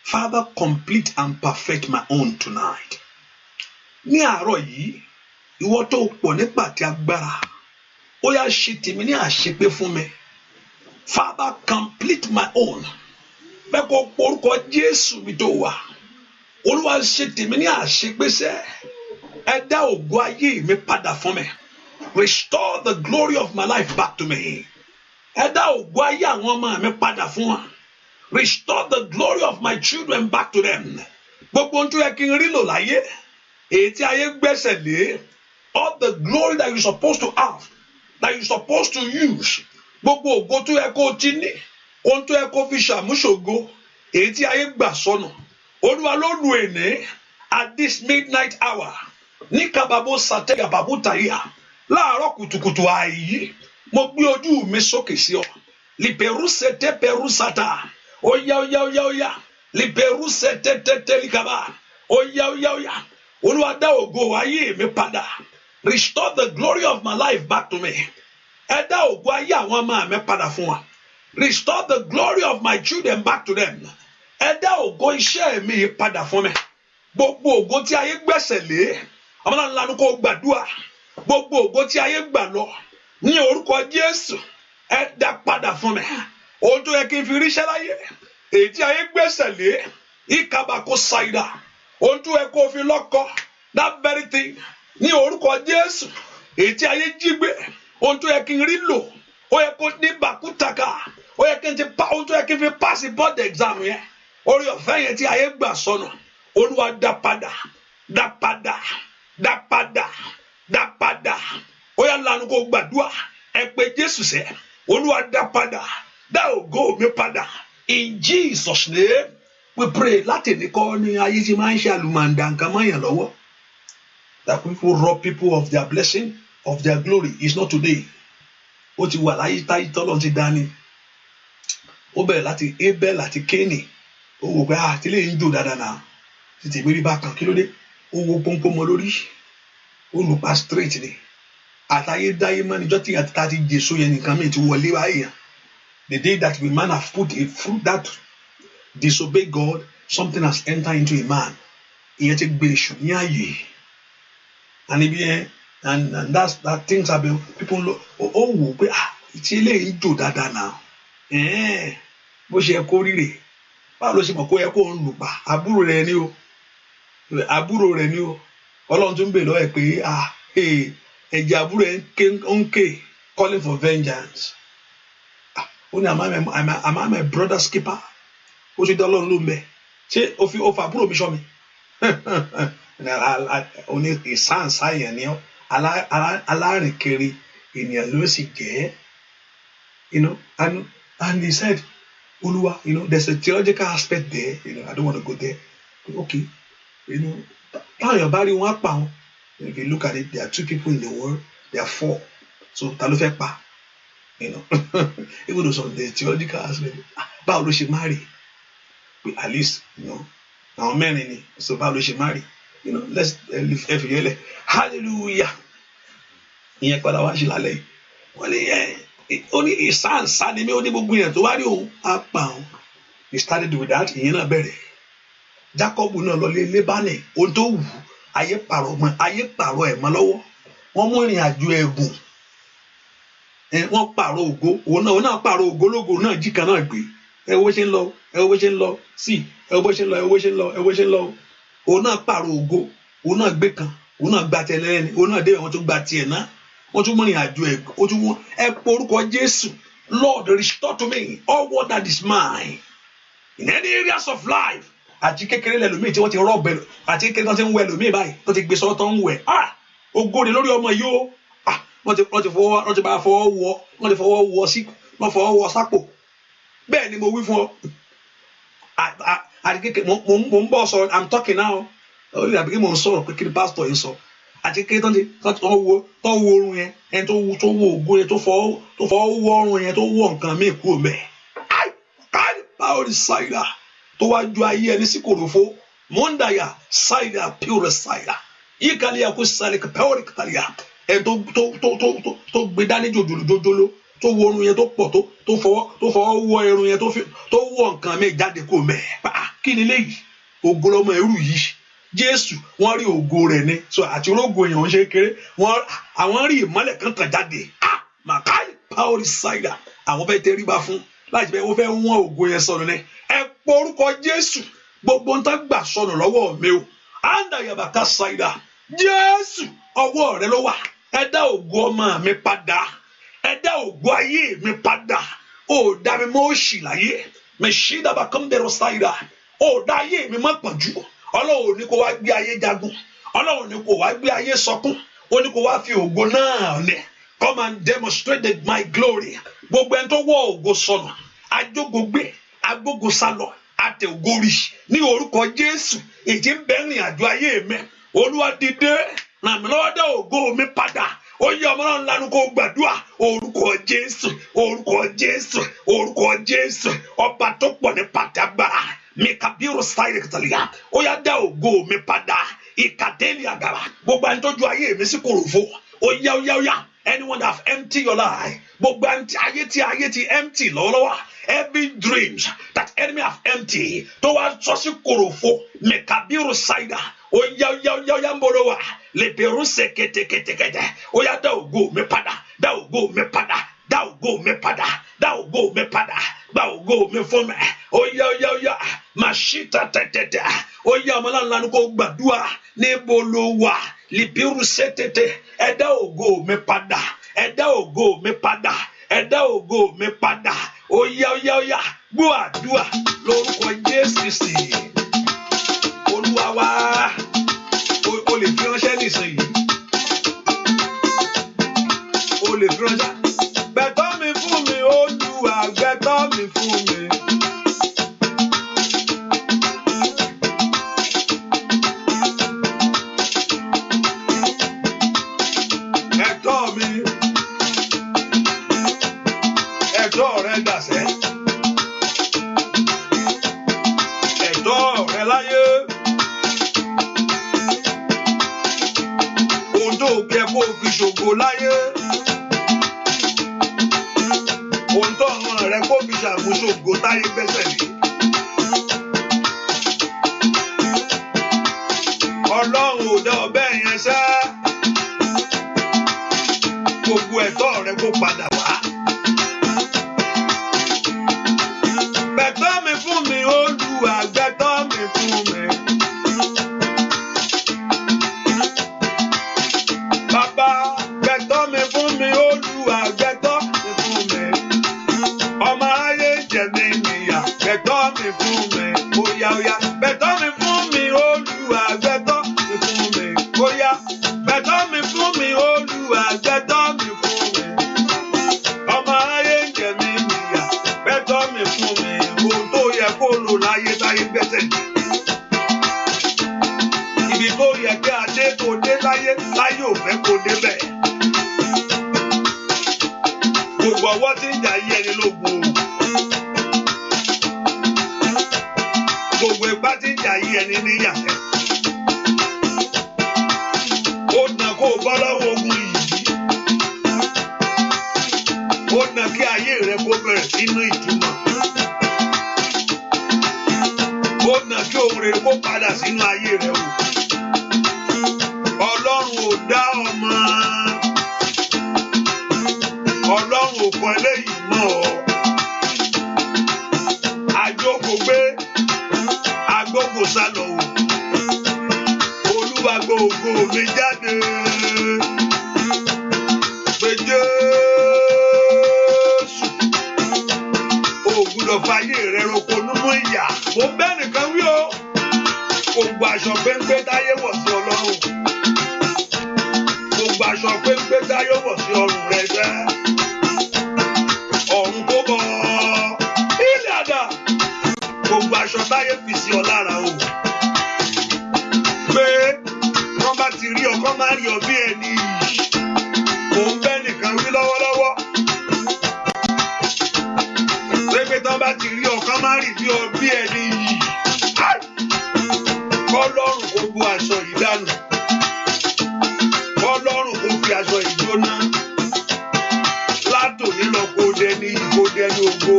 [SPEAKER 1] Father, complete and perfect my own tonight. Ní àárọ̀ yìí, ìwọ tó pọ̀ nípa ti agbára, ó yá ṣe tèmi ní àṣepé fún mi. Father, complete my own. Bẹ́ẹ̀ kó porúkọ Jésù mi tó wà. Olúwa ṣe tèmi ní àṣepé sẹ́. Ẹ dá ògo ayé mi padà fún mi. Restore the glory of my life back to me. Ẹ dá ògo ayé àwọn ọmọ mi padà fún wa. Restore the glory of my children back to them. Gbogbo ohun tó yẹ kí n rí lò láyé. Èyí tí ayé gbẹ́sẹ̀ lé. All the glory that you're supposed to have, that you're supposed to use. Gbogbo ògo tó yẹ kó o ti ní. Ohun tó yẹ kó fi ṣàmúṣògo. Èyí tí ayé gbà sọnù. Olúwa ló lu èní at this midnight hour. Ní kábàbó sàtẹ́gà bàbú tàyà. Láàárọ̀ kùtùkùtù àìyí. Mo gbé ojú mi sókè sí ọ. Liperu sete peru sata. Oya. Liperu sete tete likaba. Oya. Olúwa dá ògo ayé mi padà. Restore the glory of my life back to me. Ẹ dá ògo ayé àwọn ọmọ mi padà fún wa. Restore the glory of my children back to them. Ẹ dá ògo iṣẹ́ mi padà fún mi. Gbogbo ògo tí ayé gbẹ́sẹ̀ lé. Ọmọ náà lanu kó gbàdúrà. Gbogbo ògo tí ayé gbà lọ. Ní orúkọ Jésù. Ẹ dá padà fún mi. Ohun tó yẹ kí n fi ríṣẹ́ láyé. Èyí tí ayé gbẹ́sẹ̀ lé. Ìkàbà kó ṣàìdá. Ohun tó yẹ kó fi lọ́kọ. That very thing. Ní orúkọ Jésù. Èyí tí ayé jí gbé. Ohun tó yẹ kí n rí lò. Ó yẹ kó ní bàkútàkà. Ó yẹ kí n ti pa ohun tó yẹ kí n fi pass board exam yẹn. Orí ọ̀fẹ́ yẹn tí ayé gbà sọnù. Olúwa dá padà. Ó yá lanu kó gbàdúrà. Ẹ pé Jésù sẹ́. Olúwa dá padà. Dá ògo mi padà. In Jesus' name we pray. Láti nìkan ni ayé ti máa ń ṣe àlùmọ̀ǹdà nǹkan mọ́yàn lọ́wọ́. That people rob people of their blessing, of their glory. It's not today. Ó ti wà láyé táyé tọ́lọ́ ti dání. Ó bẹ̀rẹ̀ láti Abel àti Kéènì. Ó wò pé àtìlẹ́ ń jò dáadáa náà. Títí ìwé rí bákan kí ló dé? Ó wo pọ́npọ́n mọ́ lórí. Ó lù pa straight ni. Àtàyé dáyé mọ́ níjọ́ tí àtàtà ti jèso yẹn nìkan mi ti wọlé báyìí. The day that we man have put a fruit that disobey God, something has entered into a man. Ìyẹn ti gbé èṣù ní ààyè. And ibi yẹn and that things have been people ó wò pé tí eléyìí ń jò dáadáa náà. Bó ṣe yẹ kó ríre. Báwo ló ṣe mọ̀ kó yẹ kó ń lù pa? Àbúrò rẹ̀ ni o. Ọlọ́run tún bè lọ́wọ́ ẹ̀ pé ẹ̀jẹ̀ àbúrò ẹ̀ ń ké calling for vengeance. Ó ní am I my brother's keeper? ó ṣe dá Ọlọ́run ló ń bẹ ṣé ó fa àbúrò mi ṣọ́ mi ó ní ìsáǹsá èèyàn ni alárìnkiri ènìyàn ló sì jẹ́ and he said Olúwa there's a theological aspect there I don't want to go there okay táwọn èèyàn bá rí wọn á pa wọn if you look at it there are 2 people in the world there are 4 so ta ló fẹ́ pa even though some the theological aspect báwo ló ṣe marry at least àwọn mẹ́rin ni so báwo ló ṣe marry let's ẹ fi yẹlẹ hallelujah ìyẹn padà wá ṣe lálẹ́ yìí wọ́n ní ó ní ìsáǹsá ni mí ó ní gbogbo yẹn tó wá rí òun á pa òun he started with that ìyẹn náà bẹ̀rẹ̀ Jacob náà lọ lé Lébánì ohun tó wù ayé pààrọ̀ ẹ̀ mọ́ lọ́wọ́ wọ́n mú ìrìn àjò ẹ̀gùn wọ́n pààrọ̀ ògo òun náà pààrọ̀ ògo lógo náà jí kan náà gbé ẹ wo bó ṣe ń lọ sí ẹ wo bó ṣe ń lọ òun náà pààrọ̀ ògo òun náà gbé kan òun náà gba tiẹ̀ lẹ́yìn òun náà dé àwọn tó gba tiẹ̀ náà wọ́n tún mú ìrìn àjò ẹ̀gùn ó tún wọ́n ẹ pé orúkọ Jésù Lord restore to me all what that is mine in any areas of life àti kékeré lẹ́lòmíì tí wọ́n ti rọ́ọ̀bẹ àti kékeré tí wọ́n ti ń wẹ lòmíì báyìí tó ti gbé sọ́tọ̀ ń wẹ̀ ògo ni lórí ọmọ yìí ó wọ́n ti bá fọwọ́ wọ sápò bẹ́ẹ̀ ni mo wí fún ọ àti kékeré mo ń bọ̀ sọ I'm talking now ó yà bí kí mo ń sọ̀rọ̀ pé kí ni pásítọ̀ yìí sọ àti kékeré tó wo orun yẹn ẹni tó wo ògo yẹn tó fọwọ́ wọ orun yẹn tó wọ nǹkan míì kúrò mẹ́ẹ̀ káàdì báwo ni ṣáìdà tó wá ju ayé ẹni sí kòròfó mọ́ndàyà ṣáìdà pure ṣáìdà yíkàlíyà kó ṣàlẹ̀ pẹ́ọ́rì kàlíyà ẹni tó gbé dání jòjòló tó wo orun yẹn tó pọ̀ tó fọwọ́ wọ irun yẹn tó wọ nǹkan míì jáde kó mẹ́ẹ̀ kí ni léyìí ògo lọmọ ẹrú yìí Jésù wọ́n rí ògo rẹ̀ ni so àti ológo yẹn wọ́n ṣe kéré àwọn rí ìmọ́lẹ̀ kan tàn jáde màkàlì pàórí ṣáìdà àwọn fẹ́ẹ́ tẹríba fún láti bẹ́ẹ̀ wọ́n fẹ́ wọ́n ògo yẹn sọnù ní ẹ pọ orúkọ Jésù gbogbo ń tán gbà sọnù lọ́wọ́ mi o àǹdà yàbàká ṣáìdà Jésù ọwọ́ rẹ ló wà ẹ dá ògo ọmọ mi padà ẹ dá ògo ayé mi padà ó dá mi mọ́ òṣì láyé mẹ̀ṣídà bàkán bẹ̀rù ṣáìdà ó dá ayé mi mọ́ pọ̀jù Ọlọ́run ní kó wá gbé ayé jagun Ọlọ́run ní kó wá gbé ayé sọkún ó ní kó wá fi ògo náà lẹ̀ come and demonstrate my glory gbogbo ẹni tó wọ ògo sọnù ajógógbé agbógo sálọ àtẹ ògo rí ní orúkọ Jésù ètí ń bẹ rìn àjò ayé mi Olúwa dìde ràn mí lọ́wọ́ dá ògo mi padà ó yẹ ọmọ náà lanu kó gbàdúrà orúkọ Jésù orúkọ Jésù orúkọ Jésù ọba tó pọ̀ ní pàtàgbára mikabiru sáyẹ kìtàlíyà ó yá dá ògo mi padà ìkàtẹ́lì àgàrà gbogbo ẹni tó ju ayé mi sí kòròfo ó yá anyone that have empty your life gbogbo ayé ti empty lọ́wọ́lọ́wọ́ every dreams that enemy have empty tó wá sọ sí kòròfo mikabiru sáyẹ ó yá ń bolo wa lè bẹ̀rù sẹ kẹtẹkẹtẹkẹtẹ ó yá dá ògo mi padà dá ògo mi padà dá ògo mi padà dá ògo mi padà gba ògo mi fún mi ó yá màṣítà tẹtẹtẹ ó yá ọmọ ńlá ni kò gbàdúrà níbo ló wà libiru sẹtẹtẹ ẹ dá ògo mi padà ẹ dá ògo mi padà ẹ dá ògo mi padà ó yá gbọ́ àdúrà lórúkọ Jésù Kristi Olúwa wa o lè fi ránṣẹ́ nísìnyí o lè fi ránṣẹ́ gbẹ̀tọ́ mi fún mi Olúwa gbẹ̀tọ́ mi fún mi. Ẹ̀tọ́ rẹ dàsẹ́ ẹ̀tọ́ rẹ láyé ohun tó kẹ kó fi ṣògo láyé ohun tó hàn rẹ kó fi ṣàmúṣògo táyé gbẹ́sẹ̀ lé Ọlọ́run ò dá ọbẹ̀ yẹn ṣá gbogbo ẹ̀tọ́ rẹ kó padà wá. Gbẹ̀tọ́ mi fún mi Olúwa gbẹ̀tọ́ mi fún mi. Bàbá gbẹ̀tọ́ mi fún mi Olúwa gbẹ̀tọ́ mi fún mi. Ọmọ ayé jẹ mi níyà gbẹ̀tọ́ mi fún fún mi, bóyá óyá. Gbẹ̀tọ́ mi fún mi, Olúwa, gbẹ̀tọ́ mi fún mi, bóyá. Gbẹ̀tọ́ mi fún mi, Olúwa, gbẹ̀tọ́ mi fún mi. Ọmọ aráyé ń jẹ mí níyà, gbẹ̀tọ́ mi fún mi. Ohun tó yẹ kó lò láyé táyé gbẹ́sẹ̀ dé. Ibi tó yẹ kí adé kò dé láyé ò fẹ́ kó débẹ̀. Gbogbo ọwọ́ tí ń jà yí ẹni lógun. Gbogbo ipá tí ń jà yí ẹni níyàtẹ̀. Ó nà kó o bọ́ lọ́wọ́ ogun yìí. Ó nà kí ayé rẹ kó bẹ̀rẹ̀ sínú ìtumọ̀. Ó nà kí ohun rere kó padà sínú ayé rẹ wò. Ọlọ́run ò dá ọmọ. Ọlọ́run ò kọ eléyìí mọ́ ọ. Àjókòó gbé agbógo sálọ o. Olúwa gbogbo mi jáde. Pé Jésù. O gbúdọ̀ fàyè rẹ roko nínú ìyà. Mo bẹ́ nìkan wí o. Gbogbo aṣọ péńpé táyé wọ̀ sí Ọlọ́run. Gbogbo aṣọ péńpé táyé wọ̀ sí ọrùn rẹ jẹ́. Ọ̀run kó bọ̀ ilé àdá. Gbogbo aṣọ táyé fi sí ọ lára o. Pé wọ́n bá ti rí ọkọ máa rí ọ bí ẹni yìí. Mò ń bẹ́ nìkan wí lọ́wọ́lọ́wọ́. Pé tán bá ti rí ọkọ máa rí bí ẹni yìí. Ọlọ́run kó bu aṣọ yìí dànù. Ọlọ́run kó fi aṣọ yìí jóná. Látòní lọ kó dẹni ògo.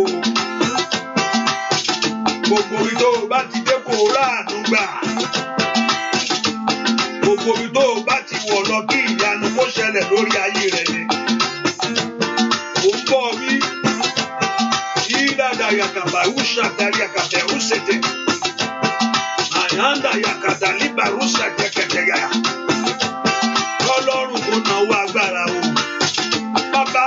[SPEAKER 1] Gbogbo ibi tó o bá ti dé kó o ráàánú gbà. Gbogbo ibi tó o bá ti wọ̀ lọ kí ìyanu kó ṣẹlẹ̀ lórí ayé rẹ̀ ni. Ó ń bọ̀ wí. Yí dàda yàkàbà ṣàtàrí yàkàbà ṣètè. Àyàndà yàkàtà líbàrúṣà jẹkẹtẹ yàyà. Ọlọ́run kò náwó agbára o. Bàbá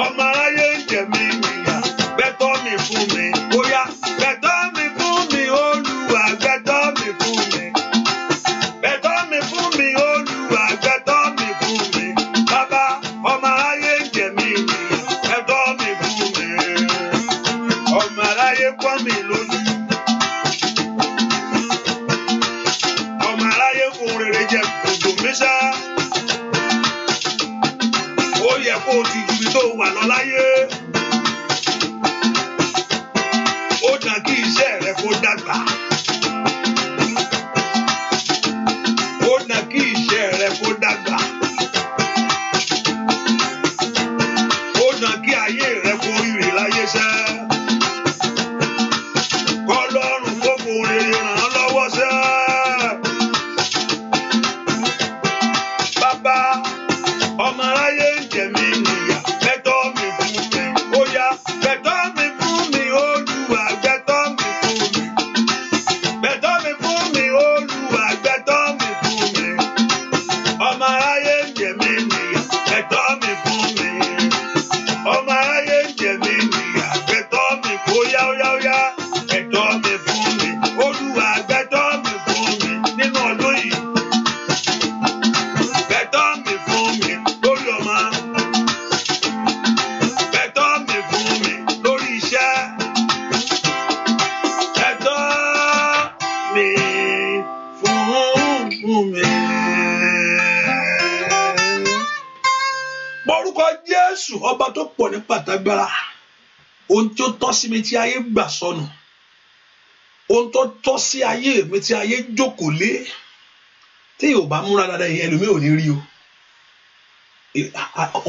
[SPEAKER 1] ọmọ aráyé ń jẹ mí níyà. Gbẹ̀tọ́ mi fún mi. Bóyá gbẹ̀tọ́ mi fún mi, Olúwa, gbẹ̀tọ́ mi fún mi. Gbẹ̀tọ́ mi fún mi, Olúwa, gbẹ̀tọ́ mi fún mi. Bàbá ọmọ aráyé ń jẹ mí níyà. Gbẹ̀tọ́ mi fún mi. Ọmọ aráyé pọ́n mi lójú. Ọmọ aráyé fún rere jẹ gbogbo mi sá. Ó yẹ kó o ti ju ibi tó wà lọ láyé. Ó dà kí iṣẹ́ rẹ kó dàgbà. Ó dà kí iṣẹ́ rẹ kó dàgbà. Ó dà kí ayé rẹ kó rírì láyé sẹ́. Ọlọ́run kó fún rere ràn án lọ́wọ́ sẹ́. Bàbá ọmọ aráyé ń jẹ mí níyà. Gbẹ̀tọ́ mi fún mi. Ó yá gbẹ̀tọ́ mi fún mi, Olúwa, gbẹ̀tọ́ mi fún mi. Gbẹ̀tọ́ mi fún mi, Olúwa, gbẹ̀tọ́ mi fún mi. Ọmọ aráyé ń jẹ mí níyà. Gbẹ̀tọ́ mi fún mi. Ọmọ aráyé ń jẹ mí níyà. Gbẹ̀tọ́ mi fún óyá. Gbẹ̀tọ́ mi fún mi. Olúwa, gbẹ̀tọ́ mi fún mi nínú ọdún yìí. Gbẹ̀tọ́ mi fún mi lórí ọmọ. Gbẹ̀tọ́ mi fún mi lórí iṣẹ́. Gbẹ̀tọ́ mi fún mi. Orúkọ Jésù, ọba tó pọ̀ ní pàtàgbára. Ohun tí ó tọ́ sí mi tí ayé gbà sọnù. Ohun tó tọ́ sí ayé mi tí ayé jókòó lé. Tí yóò bá múra dáadáa yẹn ẹlòmíì ò ní rí o.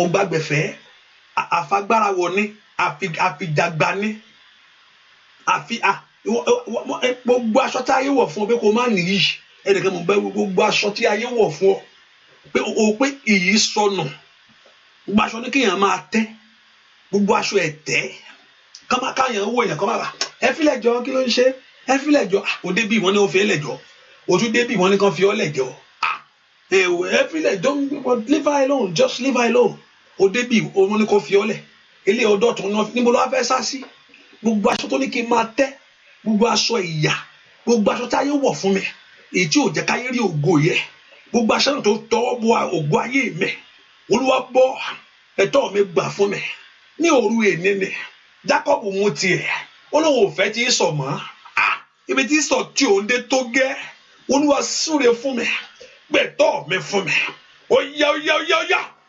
[SPEAKER 1] Ọgbàgbẹ̀fẹ́, àfagbára wọ̀ ní, àfijàgbà ní, gbogbo aṣọ tí ayé wọ̀ fún ọ pé kó má nìyí. Ẹnìkan mọ̀ bẹ́ẹ̀ gbogbo aṣọ tí ayé wọ̀ fún ọ pé ìyí sọnù. Gbogbo aṣọ ní kéèyàn máa tẹ́. Gbogbo aṣọ ẹ̀tẹ́. Káyàn wò èèyàn kan máa bà. Ẹ fílẹ̀ jọ kí ló ń ṣe? Ẹ fílẹ̀ jọ. Òde bí wọ́n ní ó fi ẹ́ lẹ̀jọ́. Òtún dé bí wọ́n ní kan fi ọ́ lẹ̀jọ́. Ẹ fílẹ̀ don't leave her alone, just leave her alone. Òde bí wọ́n ní kan fi ọ́ lẹ̀. Ilé ọdọ́ tó níbo ló wá fẹ́ sá sí? Gbogbo aṣọ tó ní kí n máa tẹ́. gbogbo aṣọ ìyà, gbogbo aṣọ táyé wọ̀ fún mi èyí tí ò jẹ́ káyé rí ògo yẹ, gbogbo aṣọ náà tó tọwọ́ bọ ògo ayé mi, Olúwa bọ́ ẹ̀tọ́ mi gbà fún mi ní òru èní ni. Jákọ́bù mú tiẹ̀, ó lóun ò fẹ́ tí í sọ mọ́, ibi tí í sọ tí òun dé tó gẹ́, Olúwa súre fún mi, gbẹ̀tọ́ mi fún mi. Ó yá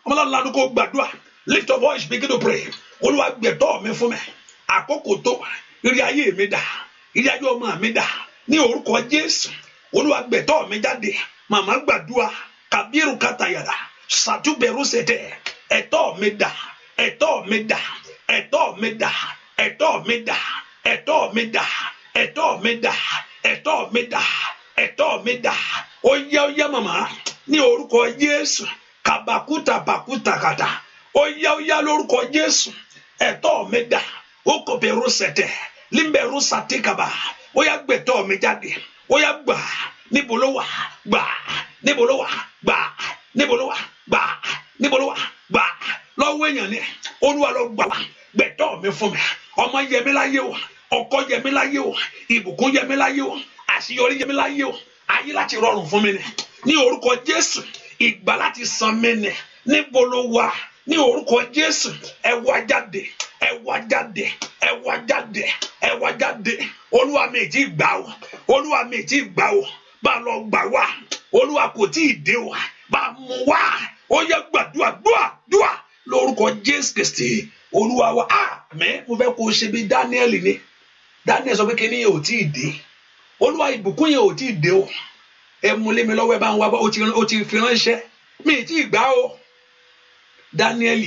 [SPEAKER 1] ọmọláńlá kó gbàdúrà, lift your voice, begin to pray. Olúwa gbẹ̀tọ́ mi fún mi, àkókò tó, ìrì ayé mi dà, ìrì ayé ọmọ mi dà, ní orúkọ Jésù. Olúwa gbẹ̀tọ́ mi jáde. Màmá gbàdúrà, kàbírù kàtàyàrá, ṣàtúbẹ̀rù ṣẹ̀tẹ̀, ẹ̀tọ́ mi dà, ẹ̀tọ́ mi dà, ẹ̀tọ́ mi dà, ẹ̀tọ́ mi dà, ẹ̀tọ́ mi dà, ẹ̀tọ́ mi dà, ẹ̀tọ́ mi dà, ẹ̀tọ́ mi dà. Ó yá màmá, ní orúkọ Jésù. Kàbàkútà bàkútà kàtà, ó yá lórúkọ Jésù. Ẹ̀tọ́ mi dà, ó kò bẹ̀rù ṣẹ̀tẹ̀, límbẹ̀rù ṣàtìkàbà, ó yá gbẹ̀tọ́ mi jáde, ó yá gbà, níbo ló wà, gbà, níbo ló wà, gbà, níbo ló wà, gbà, níbo ló wà, gbà. Lọ́wọ́ èèyàn ni Olúwa ló gbà wá, gbẹ̀tọ́ mi fún mi. Ọmọ yẹ mí láyé o, ọkọ yẹ mí láyé o, ìbùkún yẹ mí láyé o, àṣeyọrí yẹ mí láyé o, ayé láti rọrùn fún mi ni. Ní orúkọ Jésù, ìgbà láti san mí ni. Níbo ló wà? Ní orúkọ Jésù, ẹ wá jáde, ẹ wá jáde, ẹ wá jáde, ẹ wá jáde. Olúwa mi ti gbà o, Olúwa mi ti gbà o, bá lọ gbà wá. Olúwa kò tí ì dé o, bá mú wá. Ó yẹ gbàdúrà, dúà lórúkọ Jésù Kristi Olúwa wa. Àmín. Mo fẹ́ kó o ṣe bí Daniel ni. Daniel sọ pé kíní yẹn ò tí ì dé, Olúwa ìbùkún yẹn ò tí ì dé o, ẹ mú lé mi lọ́wọ́, ẹ bá ń wá bá, ó ti fi ránṣẹ́, mi ì tí ì gbà o. Daniel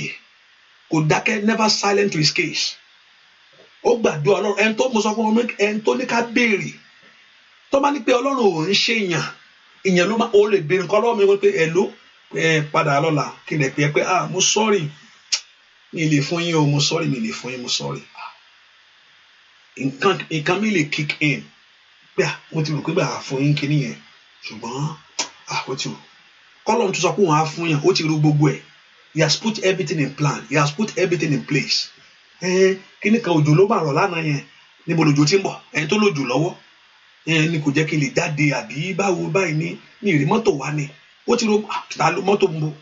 [SPEAKER 1] kò dákẹ́, never silent to his case. Ó gbàdúrà Ọlọ́run, ẹni tó mo sọ fún ọmọ, ẹni tó ní ká béèrè, tó bá ní pé Ọlọ́run ò ń ṣe ìyàn ló máa, ó lè béèrè nǹkan lọ́wọ́ mi wọ́n pé ẹ ló padà lọ́la kí n lè pè é pé mo sorry, mi lè fún yín o, mo sorry, mi lè fún yín, mo sorry. Nǹkan mi lè kick in pé mo ti rò pé fún yín kíní yẹn, ṣùgbọ́n ó ti rò kọ́lọ́run tó sọ pé òun á fún yàn, ó ti rò gbogbo ẹ̀. He has put everything in plan, he has put everything in place. Kíní kan òjò ló bá rọ̀ lánàá yẹn, níbo lòjò ti ń bọ̀, ẹni tó lòjò lọ́wọ́ ni kò jẹ́ kí n lè jáde, àbí báwo báyìí ní ìrì mọ́tò wá ni, ó ti rò ta ló mọ́tò ń bọ̀.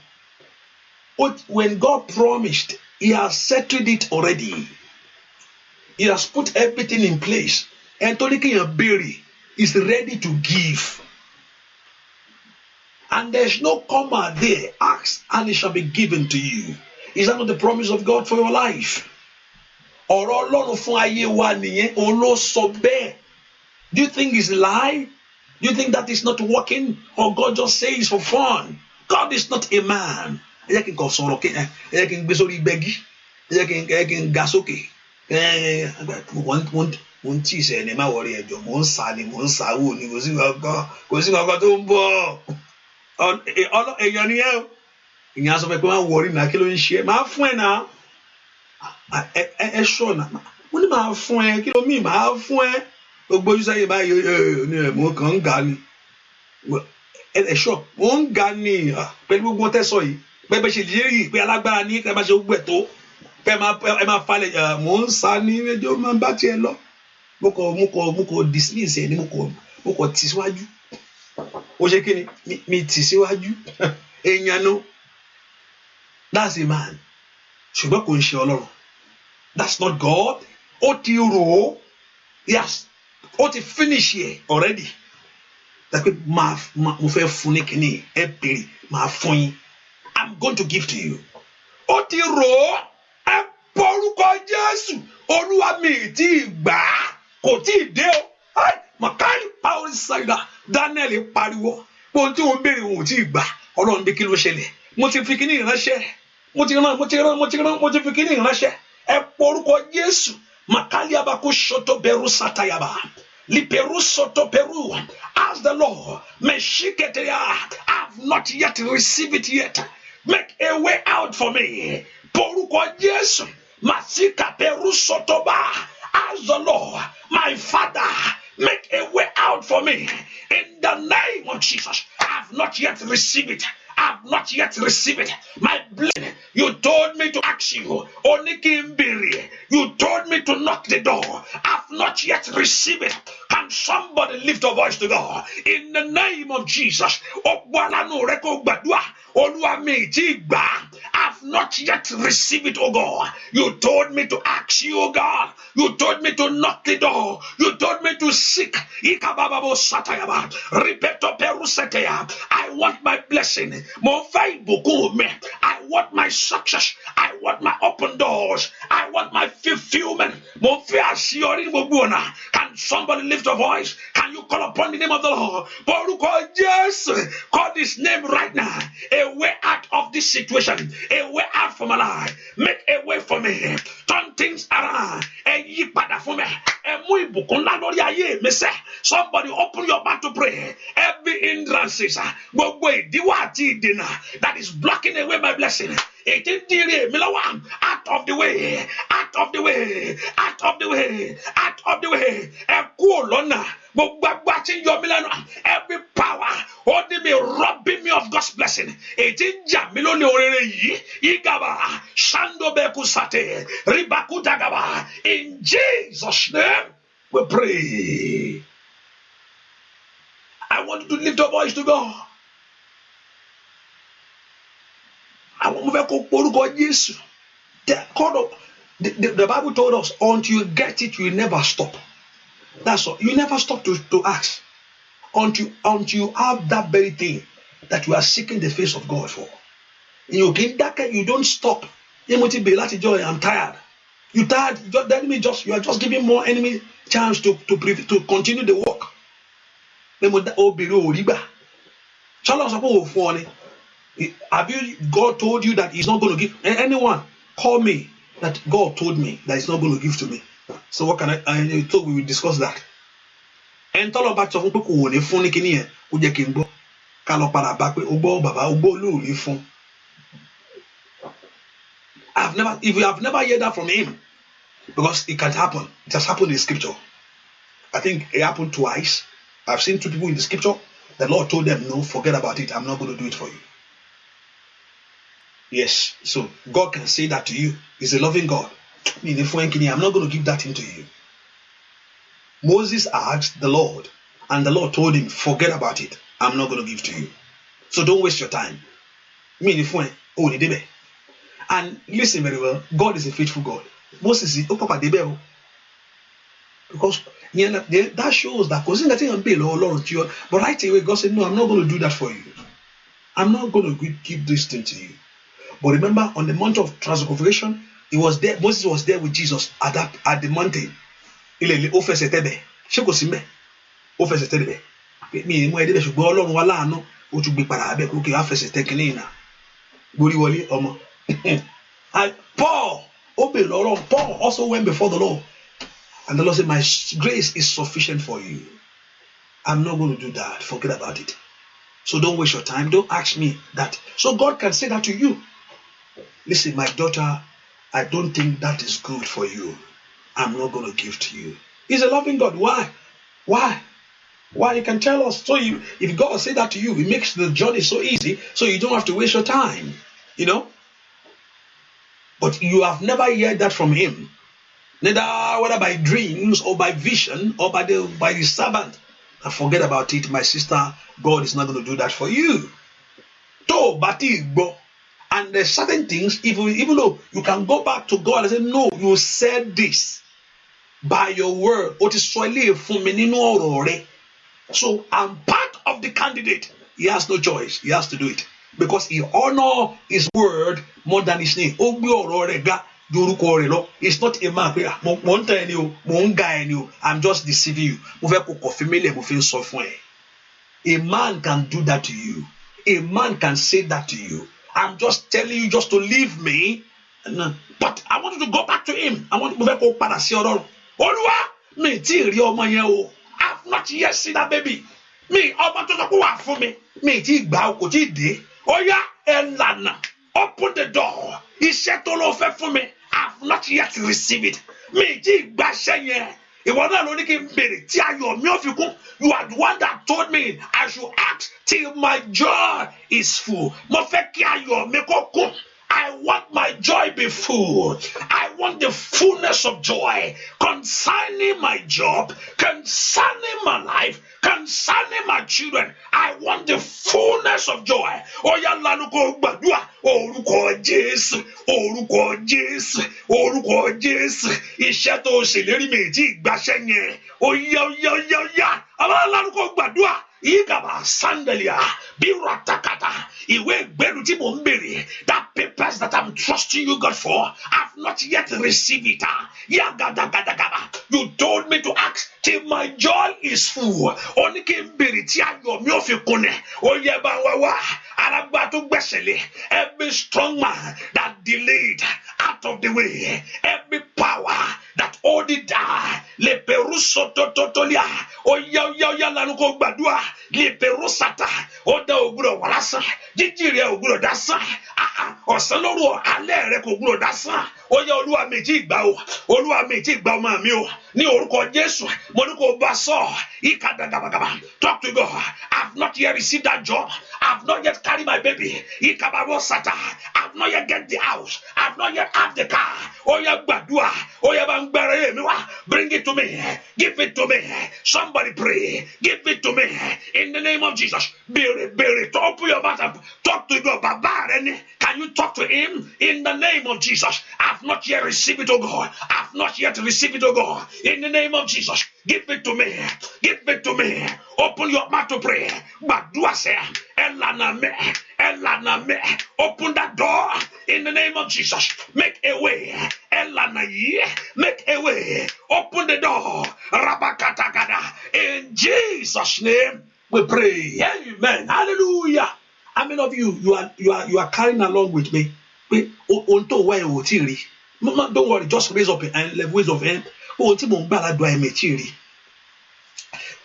[SPEAKER 1] When God promised, he has settled it already. He has put everything in place. Ẹni tó ní kéèyàn béèrè is ready to give. And there's no comma there. Ask and it shall be given to you. Is that not the promise of God for your life? Ọ̀rọ̀ Ọlọ́run fún ayé wa nìyẹn, òun ló sọ bẹ́ẹ̀. Do you think it's a lie? Do you think that is not working? Or God just says for fun? God is not a man. Ẹ jẹ́ kí n kàn sọ̀rọ̀, ẹ jẹ́ kí n gbé sórí gbẹ́gí, ẹ jẹ́ kí n ga sókè. Mo ń tí ìṣẹ̀ ní má wọrí ẹjọ́, mo ń sá ni, mo ń sáwò ni, kò sí kankan tó ń bọ̀. Èèyàn ni ẹ o, ìyẹn á sọ pé máa wọrí náà, kí ló ń ṣe é, máa fún ẹ náà, ẹ ṣọ náà, mo ní máa fún ẹ, kí ló mí máa fún ẹ, gbogbo ojú sáyé báyìí mo kàn ń ga ni, ẹ ṣọ mo ń ga ni, pẹ̀lú gbogbo wọn tẹ́sọ̀ yìí, bẹ́ẹ̀ ṣe lè rí pé alágbára ní ẹ máa ṣe gbogbo ẹ̀ tó, pé ẹ máa falẹ̀, mo ń sá ní ẹjọ́ máa bá tiẹ̀ lọ, mo kò dismiss ẹ ní, mo kò tì síwájú. Ó ṣe kí ni mi tì síwájú èèyàn no, that's a man, ṣùgbọ́n kò ń ṣe Ọlọ́run, that's not God. Ó ti rò ó, yes, ó ti finish here already. Dàpé mo fẹ́ fún ní kíní, ẹ béèrè máa fún yín, I'm going to give to you. Ó ti rò ó, ẹ porúkọ Jésù, Olúwa mi tí gbà kò tí ì dé o. Makari power side. Daniel pariwo, ohun tí wọ́n béèrè wọn ò tí ì gbà. Ọlọ́run bí kí ló ṣẹlẹ̀? Mo ti fi kíní ìránṣẹ́, mo ti fi kíní ìránṣẹ́. Ẹ porúkọ Jésù. Makali abako shoto beru satayaba, liperu soto peru. Ask the Lord, meshiketeya, I've not yet received it yet. Make a way out for me. Porúkọ Jésù. Masika peru sotoba. Ask the Lord, my Father, make a way out for me in the name of Jesus. I have not yet received it. I have not yet received it. My blood, you told me to ask you. You told me to knock the door. I have not not yet received it. Can somebody lift a voice to God? In the name of Jesus. I've not yet received it, oh God. You told me to ask you, oh God. You told me to knock the door. You told me to seek. I want my blessing. I want my success. I want my open doors. I want my fulfillment. Can somebody lift a voice? Can you call upon the name of the Lord? Yes, call this name right now. A way out of this situation. A way out for my life. Make a way for me. Turn things around. Somebody open your mouth to pray. Every hindrances that is blocking away my blessing. Out of the way, out of the way, out of the way, out of the way. Every power holding me, robbing me of God's blessing. In Jesus' name, we pray. I want you to lift your voice to God. I want to go Jesus. The Bible told us, until you get it, you never stop. That's all. You never stop to ask. Until you have that very thing that you are seeking the face of God for. You don't stop. I'm tired. You tired? The enemy you are just giving more enemy chance to continue the work. Have you? God told you that He's not going to give anyone? Call me that God told me that He's not going to give to me. So what can I thought we will discuss that. And tell about some people who ne phone kini e o je kin gbo ka lo pada ba pe o gbo baba o gbo lo ri fun. If you have never heard that from him, because it can happen. It has happened in scripture. I think it happened twice. I've seen two people in the scripture. The Lord told them, no, forget about it. I'm not going to do it for you. Yes, so God can say that to you. He's a loving God. I'm not going to give that into you. Moses asked the Lord, and the Lord told him, forget about it. I'm not going to give to you. So don't waste your time. And listen very well, God is a faithful God. Moses is because that shows that but right away God said, no, I'm not going to do that for you. I'm not going to give this thing to you. But remember, on the Mount of Transfiguration, he was there. Moses was there with Jesus at the mountain. And Paul also went before the Lord. And the Lord said, my grace is sufficient for you. I'm not going to do that. Forget about it. So don't waste your time. Don't ask me that. So God can say that to you. Listen, my daughter, I don't think that is good for you. I'm not going to give to you. He's a loving God. Why? Why? Why? You can tell us. So if God say that to you, it makes the journey so easy, so you don't have to waste your time. You know? But you have never heard that from him. Neither whether by dreams or by vision or by the servant. And forget about it, my sister. God is not going to do that for you. And there's certain things, even though you can go back to God and say, no, you said this by your word. So I'm part of the candidate. He has no choice. He has to do it. Because he honors his word more than his name. It's not a man. I'm just deceiving you. A man can do that to you. A man can say that to you. I'm just telling you just to leave me. But I want you to go back to him. I want you to go back to I've not yet seen that baby. Me, open to the door for me. Me, oh yeah, Elana, open the door. He said all over for me. I've not yet received it. Me, you are the one that told me I should ask till my joy is full.
[SPEAKER 2] I want my joy be full. I want the fullness of joy concerning my job, concerning my life, concerning my children. I want the fullness of joy. Oya lanuko gbàdúrà orúkọ Jésù, orúkọ Jésù, orúkọ Jésù. Iṣẹ́ tó ṣèlérí mi tí ìgbàṣẹ́ yẹn. Oya. Àwọn lanuko gbàdúrà. Igaba sandalia biratakata iwe gbẹ̀rù tí mò ń bèrè. That papers that I'm trusting you God for, I've not yet received it. You told me to ask till my joy is full. Only kí n bèrè tí ayọ̀ mi ò fi kúnlẹ̀. Ó yẹ bá wá wá. Aragba tó gbẹ́sẹ̀lé. Every strong man that delayed out of the way. Every power that hold it down. Le peruso totolia. Oya lanuko gbàdúrà. Le perusata. Oda ògbúdọ̀ wà lásán. Jíjí rẹ̀ ògbúdọ̀ dásán. Ọ̀sán lóru alẹ́ rẹ̀ kò gbúdọ̀ dásán. Oya Olúwa mi tí gbà o. Olúwa mi tí gbà ọmọ mi o. Ní orúkọ Jésù. Mo ní kó bá sọ. Ikadagabagaba. Talk to God. I've not yet received that job. I've not yet carried my baby. Ikabarosata. I've not yet get the house. I've not yet have the car. Oya gbàdúrà. Oya bá ń gbẹ̀rẹ̀ mi wá. Bring it to me. Give it to me. Somebody pray. Give it to me. In the name of Jesus. Bèrè. Open your mouth and talk to God. Bàbá rẹ ni. Can you talk to him? In the name of Jesus. I've not yet received it, oh God. I've not yet received it, oh God. In the name of Jesus. Give it to me. Give it to me. Open your mouth to pray. Gbàdúrà sẹ́. Elana me. Open that door. In the name of Jesus. Make a way. Elana ye. Make a way. Open the door. Rabakatakada. In Jesus' name we pray. Amen. Hallelujah. How many of you are carrying along with me? Don't worry, just raise up your hand, raise up your hand.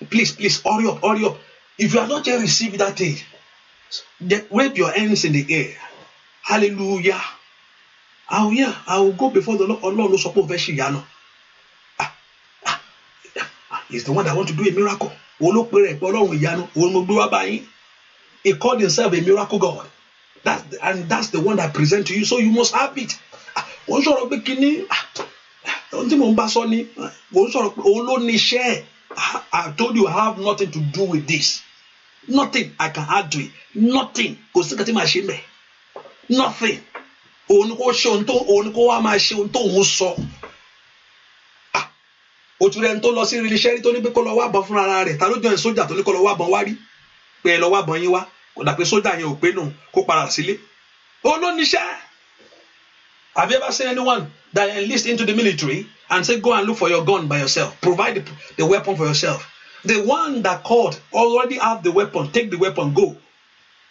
[SPEAKER 2] Please, hurry up. If you are not yet receiving that thing, then wave your hands in the air. Hallelujah. I will go before the Lord. Allah no support Veshiyano. He's the one that want to do a miracle. He called himself a miracle God. That's the one that present to you. So you must have it. I told you I have nothing to do with this. Nothing I can add to it. Nothing. Nothing. Òtúrẹ́ ń tó lọ sí iléeṣẹ́ rí tó ní pé kó lọ wá bọ̀ fún ara rẹ̀ ta ló jẹ́ sójà tó ní kó lọ wá bọ̀ wá rí pé ẹ lọ wá bọ̀ yín wá kò dà pé sójà yẹn ò pé nù kó padà sílé. Olóníṣẹ́. Have you ever seen anyone that enlist into the military and say go and look for your gun by yourself, provide the weapon for yourself? The one that called already have the weapon, take the weapon, go.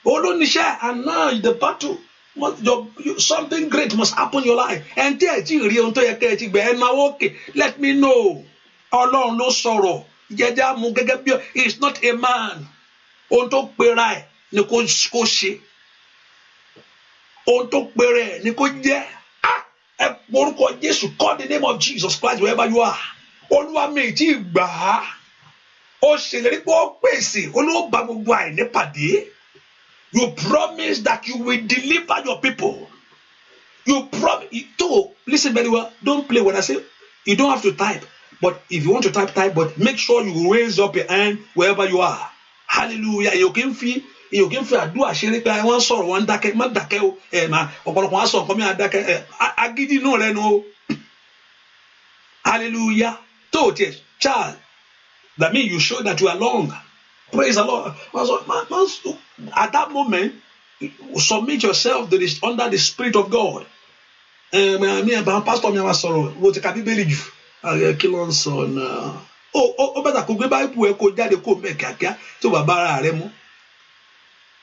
[SPEAKER 2] Olóníṣẹ́, and now the battle. Something great must happen in your life. And let me know. Ọlọ́run ló sọ̀rọ̀. Jẹ́jẹ́ mú gẹ́gẹ́ bí it's not a man. Ohun tó pera ẹ̀ ni kò ṣe. Ohun tó pera ẹ̀ ni kò jẹ́. Ẹ porúkọ Jésù, call the name of Jesus Christ wherever you are. Olúwa mi tí gbà á. Ó ṣèlérí pé ó pèsè. Olúwa bá gbogbo àìní pàdé. You promise that you will deliver your people. You promise. Listen very well. Don't play when I say you don't have to type. But if you want to type, but make sure you raise up your hand wherever you are. Hallelujah. You can feel àdúrà ṣeré pé wọ́n sọ̀rọ̀ wọn dákẹ́ má dákẹ́ o ọ̀pọ̀lọpọ̀ wọn sọ nǹkan mi àdákẹ́ agídí inú rẹ nu o. Hallelujah. Tó tiẹ̀ child, that means you show that you are long. Praise the Lord. At that moment, submit yourself under the Spirit of God. Pastor mi àwọn sọ̀rọ̀ wo ti ka Bíbélì jù. Kí ló ń sọ náà? Ó bẹ́ẹ̀ kó gbé báyìí ẹ kó jáde kó mẹ́ kíákíá tó bàbá ara rẹ mú.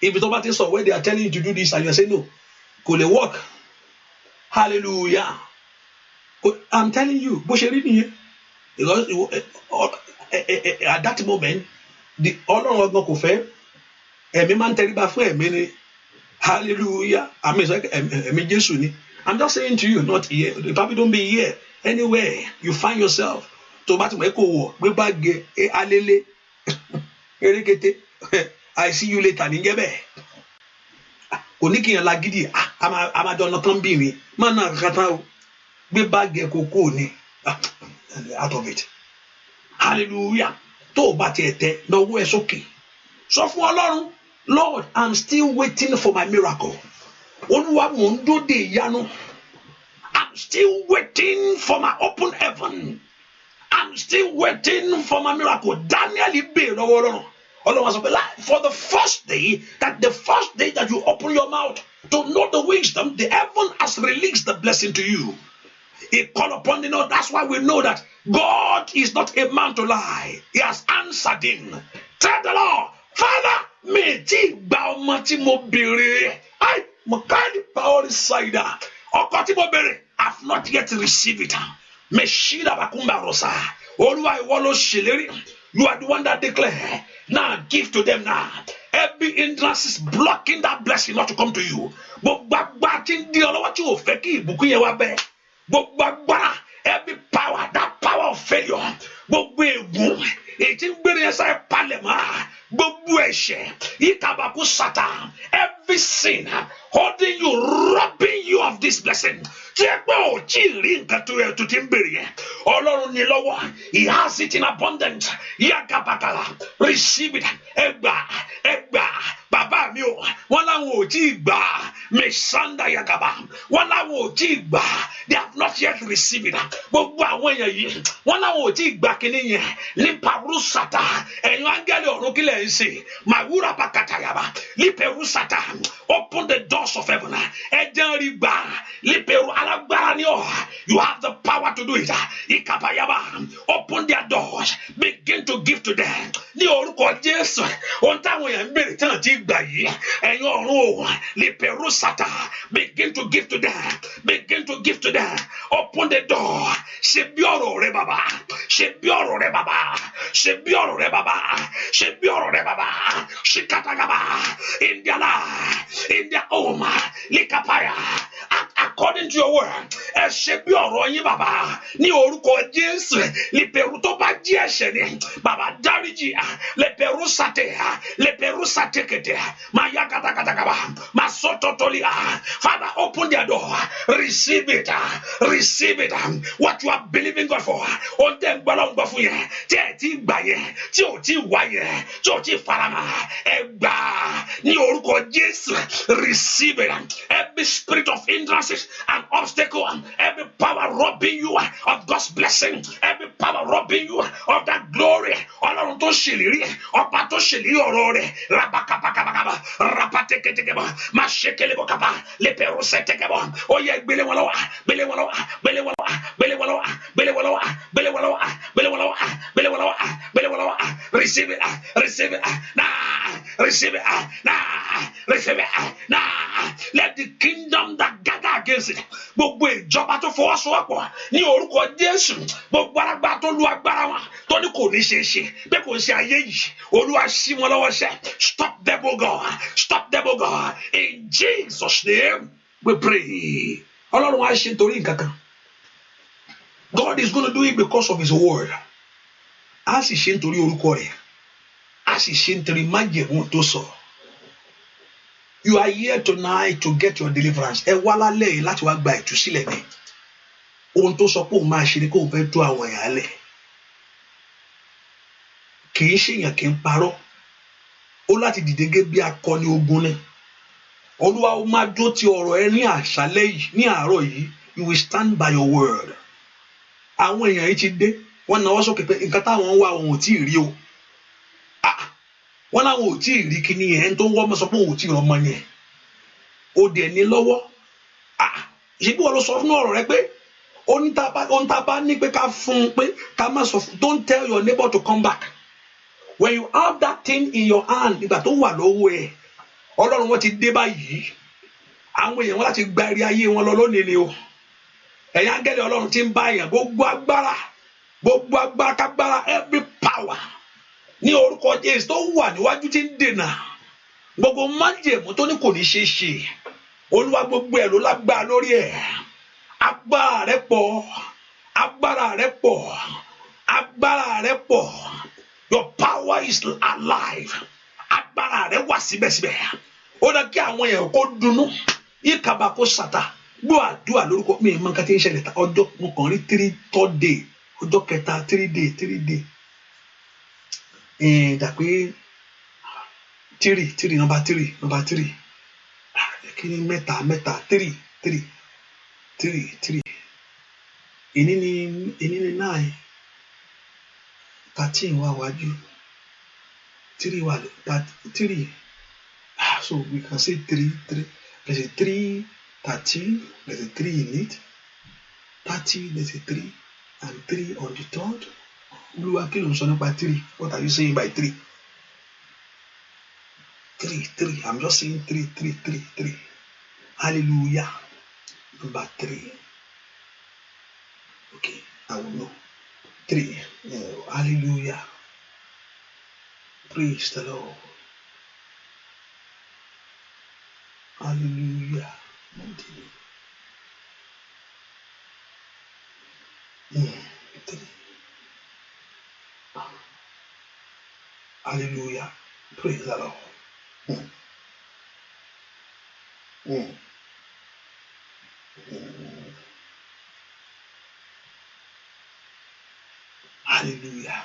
[SPEAKER 2] Ibi tó bá ti sọ where they are telling you to do this and you say no, kò lè work. Hallelujah. I'm telling you, bó ṣe rí nìyẹn. Because at that moment, Ọlọ́run ọgbọ́n kò fẹ́ ẹ̀mí máa ń tẹríba fún ẹ̀mí ni. Hallelujah. Ẹ̀mí Jésù ni. I'm just saying to you, not here. You probably don't be here. Anywhere you find yourself, tó bá ti mọ̀ ẹ́ kò wọ̀ gbé báàgì alélé erékété I see you later níjẹ́ bẹ́ẹ̀. Kò ní kí n yàn lágídí. àmàjọ ọ̀nà kan bí mi máa ná kàkàtà o gbé báàgì ẹ̀ kókó ni out of it hallelujah tó o bá tiẹ̀ tẹ lọ́wọ́ ẹ̀ sókè sọ fún Ọlọ́run Lord I'm still waiting for my miracle Olúwa mò ń dúró de ìyanu I'm still waiting for my open heaven I'm still waiting for my miracle Daniel bèèrè lọ́wọ́ Ọlọ́run Ọlọ́run sọ pé for the first day that you open your mouth to know the wisdom the heaven has released the blessing to you. He called upon the Lord. That's why we know that God is not a man to lie. He has answered him. Tell the Lord, Father, me ti gba ọmọ tí mo béèrè. I mo kind power side. Ọkọ tí mo béèrè, I've not yet received it. Me shida bakumba rosa. Olúwa ìwọ ló ṣèlérí. You are the one that declare. Now give to them now. Every hindrance is blocking that blessing not to come to you. Gbogbo agbára tí ń di ọlọ́wọ́ tí ò fẹ́ kí ìbùkún yẹn wá bẹ́ẹ̀. Gbogbo agbára, every power, that power of failure. Gbogbo ègún, èyí tí ń gbére yẹn sáré palẹ̀ mọ́. Gbogbo ẹ̀ṣẹ̀, ìkàbàkú Satan, every sin holding you, robbing you of this blessing. Tí ẹ pé ò tí ì rí nǹkan tó yẹ tó ti ń bèrè yẹn. Ọlọ́run ní lọ́wọ́, he has it in abundance. Yàgàbàkàlà, receive it. Ẹgbà, bàbá mi ò, wọ́n láwọn ò tí ì gbà. Mẹ́sàndà yàgàbà, wọ́n láwọn ò tí ì gbà. They have not yet received it. Gbogbo àwọn èèyàn yìí, wọ́n láwọn ò tí ì gbà kíní yẹn. Ní Parusata, ẹ̀yin áńgẹ́lì ọ̀run kílẹ̀ ń sè. Màwúrà pàkàtàyàbà, ní Perusata, open the doors of heaven. Ẹ̀jẹ̀ rí gbà, ní Peru alágbára ni ọ̀. You have the power to do it. Ìkàbàyàbà, open their doors. Begin to give to them. Ní orúkọ Jésù, ohun táwọn èèyàn ń bèrè tí wọ́n ti gbà yìí. Ẹ̀yin ọ̀run ò, ní Perusata, begin to give to them. Begin to give to them. Open the door. Ṣe bí ọ̀rọ̀ rẹ bàbá. Ṣe bí ọ̀rọ̀ rẹ bàbá. Ṣe bí ọ̀rọ̀ rẹ bàbá. Ṣe bí ọ̀rọ̀ rẹ bàbá. Ṣìkàtàgàbà. In their life, in their home, Likapaya. According to your word, ẹ ṣe bí ọ̀rọ̀ yín bàbá. Ní orúkọ Jésù, Lípẹ̀rù tó bá jí ẹ̀ṣẹ̀ ni. Bàbá dáríjì. Lípẹ̀rù sàtẹ̀. Lípẹ̀rù sàtẹ̀kẹ̀tẹ̀. Máa yá kàtàkàtàkàbà. Máa sọ́tọ̀ tọ́lẹ̀. Father, open their door. Receive it. Receive it. What you are believing God for. Ó tẹ̀ ń gbọ́dọ̀ ń gbọ́ fún yẹn. Tí ẹ ti gbà yẹn. Tí ò ti wá yẹn. Tí ò ti farama. Ẹ gbà. Ní orúkọ Jésù. Receive it. Every spirit of hindrances and obstacle. Every power robbing you of God's blessing. Every power robbing you of that glory. Ọlọ́run tó ṣèlérí. Ọba tó ṣèlérí ọ̀rọ̀ rẹ̀. Rabakabakabakaba. Rapateketekeba. Mashekelebokaba. Leperosetekeba. Ó yẹ gbélé wọn lọ́wọ́. Gbélé wọn lọ́wọ́. Gbélé wọn lọ́wọ́. Gbélé wọn lọ́wọ́. Gbélé wọn lọ́wọ́. Gbélé wọn lọ́wọ́. Gbélé wọn lọ́wọ́. Gbélé wọn lọ́wọ́. Gbélé wọn lọ́wọ́. Receive it. Receive it. Nah. Receive it. Nah. Receive it. Nah. Let the kingdom that gather against it. Gbogbo ìjọba tó fọwọ́sowọ́pọ̀ ní orúkọ Jésù. Gbogbo alágbára tó lu agbára wọn tó ní kò ní ṣe é ṣe. Bẹ́ẹ̀ kò ṣe ayé yìí. Olúwa ṣí wọn lọ́wọ́ ṣẹ́. Stop them, O God. Stop them, O God. In Jesus' name we pray. Ọlọ́run á ṣe nítorí nǹkan kan. God is going to do it because of his word. Á sì ṣe nítorí orúkọ rẹ̀. Á sì ṣe nítorí májẹ̀mú tó sọ. You are here tonight to get your deliverance. Ẹ wá lálẹ́ yìí láti wá gba ìtúsílẹ̀ ni. Ohun tó sọ pé òun máa ṣe ni kó òun fẹ́ tú àwọn èèyàn lẹ̀. Kì í ṣèyàn kì í parọ́. Ó láti dìde gẹ́gẹ́ bí akọni ogun ni. Olúwa ó máa dó ti ọ̀rọ̀ ẹ ní àṣálẹ́ yìí, ní àárọ̀ yìí. You will stand by your word. Àwọn èèyàn yìí ti dé. Wọ́n náwó sókè pé nǹkan táwọn ń wá òun ò tí ì rí o. Wọ́n láwọn ò tí ì rí kíní yẹn tó ń wọ́n mọ́ sọ pé òun ò tí ì rọmọ yẹn. Ó dẹ̀ ní lọ́wọ́. Ṣé bí wọ́n lọ sọ fún ọ̀rọ̀ rẹ pé ohun tá a bá ní pé ká fún un pé ká má sọ fún. Don't tell your neighbor to come back. When you have that thing in your hand, nígbà tó wà lọ́wọ́ ẹ̀, Ọlọ́run wọn ti dé báyìí. Àwọn èèyàn wọn láti gba eré ayé wọn lọ lónìí ni o. Ẹ̀yin áńgẹ́lì Ọlọ́run ti ń bá èèyàn gbogbo agbára kágbára, every power ní orúkọ Jésù tó wà níwájú tí ń dènà gbogbo májèmú tó ní kò ní ṣe é ṣe. Olúwa gbogbo ẹ̀ ló lágbára lórí ẹ̀. Agbára rẹ̀ pọ̀. Agbára rẹ̀ pọ̀. Agbára rẹ̀ pọ̀. Your power is alive. Agbára rẹ̀ wà síbẹ̀síbẹ̀. Ó dá kí àwọn èèyàn kó dunnú. Ikabako sata. Gbọ́ àdúrà lórúkọ mi mọ nǹkan tí ń ṣẹlẹ̀ ta ọjọ́ mo kàn rí 3rd day ọjọ́ kẹta 3 day dàpé 3 number 3 kí ni mẹ́ta 3 èní ni 9 13 wà wájú 3 wà 3 so we can say 3 there's a 3 13 there's a 3 in it 30 there's a 3 and 3 on the 3rd. Olúwa kí ló ń sọ nípa 3? What are you saying by 3? 3 I'm just saying 3. Hallelujah. Number 3. Okay, I will know. 3. Hallelujah. Praise the Lord. Hallelujah. 3. Hallelujah. Praise the Lord. Hallelujah.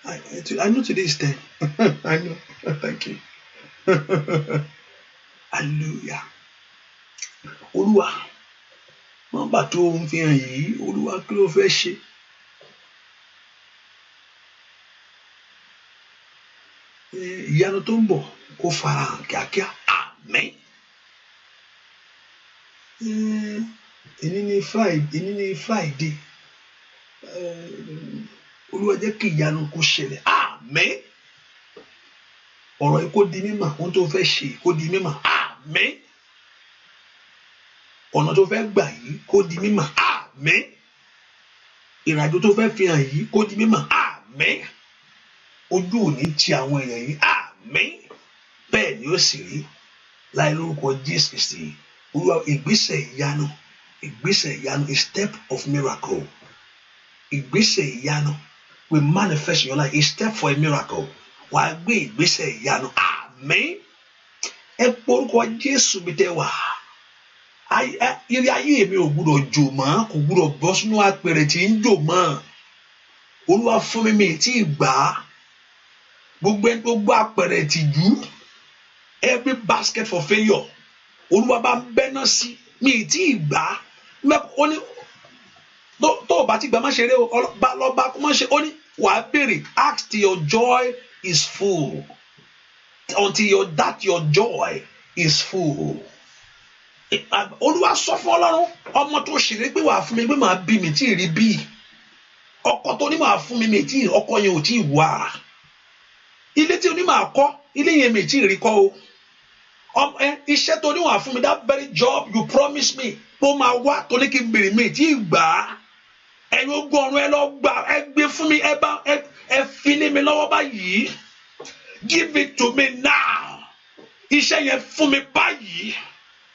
[SPEAKER 2] I know today is 10. I know. Thank you. Hallelujah. Olúwa, wọ́n bá tó ń fi hàn yìí, Olúwa kí ló fẹ́ ṣe? Ìyanu tó ń bọ̀ kó farahàn kíákíá. Àmín. Èní ni Friday. Olúwa jẹ́ kí ìyanu kó ṣẹlẹ̀. Àmín. Ọ̀rọ̀ yìí kó di mímọ̀, ohun tó fẹ́ ṣe kó di mímọ̀. Àmín. Ọ̀nà tó fẹ́ gbà yìí kó di mímọ̀. Àmín. Ìrìnàjò tó fẹ́ fi hàn yìí kó di mímọ̀. Àmín. Ojú ò ní ti àwọn èèyàn yìí. Àmín. Bẹ́ẹ̀ ni ó sì rí láì lórúkọ Jésù Kristi. Olúwa ìgbésẹ̀ ìyanu a step of miracle. Ìgbésẹ̀ ìyanu will manifest in your life, a step for a miracle. Wàá gbé ìgbésẹ̀ ìyanu. Àmín. Ẹ porúkọ Jésù bí tẹ́ wà. Ire ayé mi ò gbúdọ̀ jò mọ́, kò gbúdọ̀ bọ́ sínú apẹ̀rẹ̀ tí ń jò mọ́. Olúwa fún mi tí ì gbà á. Gbogbo apẹ̀rẹ̀ tìjú, every basket for failure. Olúwa bá ń bẹ́ náà sí mi tí ì gbà á. Ó ní tó o bá ti gbà má ṣeré o, lọ́ba kó má ṣe. Ó ní wàá béèrè, ask till your joy is full, until your joy is full. Olúwa sọ fún Ọlọ́run, ọmọ tó ṣèlérí pé wàá fún mi pé màá bí mi tí ì rí bí, ọkọ tó ní màá fún mi tí ọkọ yẹn ò tí ì wà, ilé tí o ní màá kọ́, ilé yẹn mi tí ì rí kọ́ o, iṣẹ́ tó ní wàá fún mi, that very job you promise me ó máa wá tó ní kí n bèrè mi tí ì gbà á. Ẹ̀yin ogun ọ̀run ẹ lọ gbà, ẹ gbé fún mi, ẹ fi lé mi lọ́wọ́ báyìí. Give it to me now. Iṣẹ́ yẹn fún mi báyìí.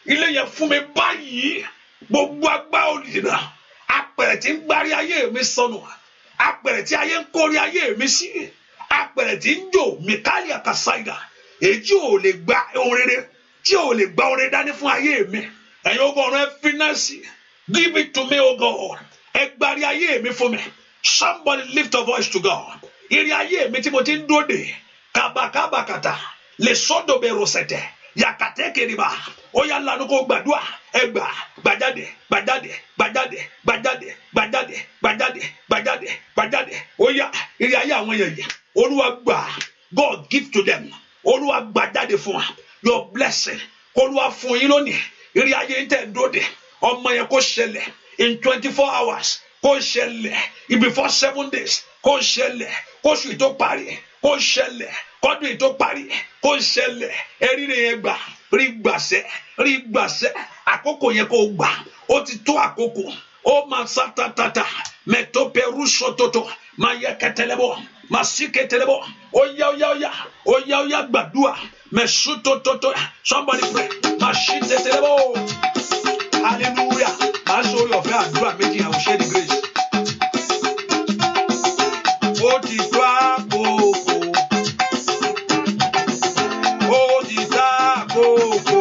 [SPEAKER 2] Ilé yẹn fún mi báyìí. Gbogbo agbá olùdìnnà, apẹ̀rẹ̀ tí ń gbárí ayé mi sọnù, apẹ̀rẹ̀ tí ayé ń kórí ayé mi sí, apẹ̀rẹ̀ tí ń jò Mikaeli Akasaida, èyí tí ò lè gba ohun rere, tí ò lè gba ohun rere dání fún ayé mi. Ẹ̀yin ogun ọ̀run ẹ fi náà sí. Give it to me, O God. Ẹ gbárí ayé mi fún mi. Somebody lift a voice to God. Ire ayé mi tí mo ti ń dúró dè, kábàkábàkàtà lè sọ́dọ̀ bẹ̀ rọ̀ṣẹ̀tẹ̀ yàkàtẹ́ kiriba. Ó yá lanu kó gbàdúrà, ẹ gbàjáde. Ó yá ire ayé àwọn èèyàn yìí, Olúwa gbà. God give to them. Olúwa gbàjáde fún wa. Your blessing. Olúwa fún yín lónìí. Ire ayé ń tẹ̀ ń dúró dè. Ọmọ yẹn kó ṣẹlẹ̀ in 24 hours. Kó ṣẹlẹ̀ before 7 days. Kó ṣẹlẹ̀ kóṣù tó parí. Kó ṣẹlẹ̀ kọ́dún tó parí. Kó ṣẹlẹ̀ ẹ̀ríire yẹn gbà. Rí gbàṣẹ. Àkókò yẹn kó gbà. Ó ti tó àkókò. Ó máa sátatata. Mẹ́tò pẹ̀rú sọ́tọ̀tọ̀. Máa yẹ kẹtẹlẹ́bọ̀. Máa sí kẹtẹlẹ́bọ̀. Ó yá gbàdúrà. Mẹ́sù tótótó. Somebody pray. Máa sí kẹtẹlẹ́bọ̀. Hallelujah. Máa sórí ọ̀fẹ́ àdúrà méjì. I will share the grace. Ó ti tó àkókò. Ó ti tó àkókò.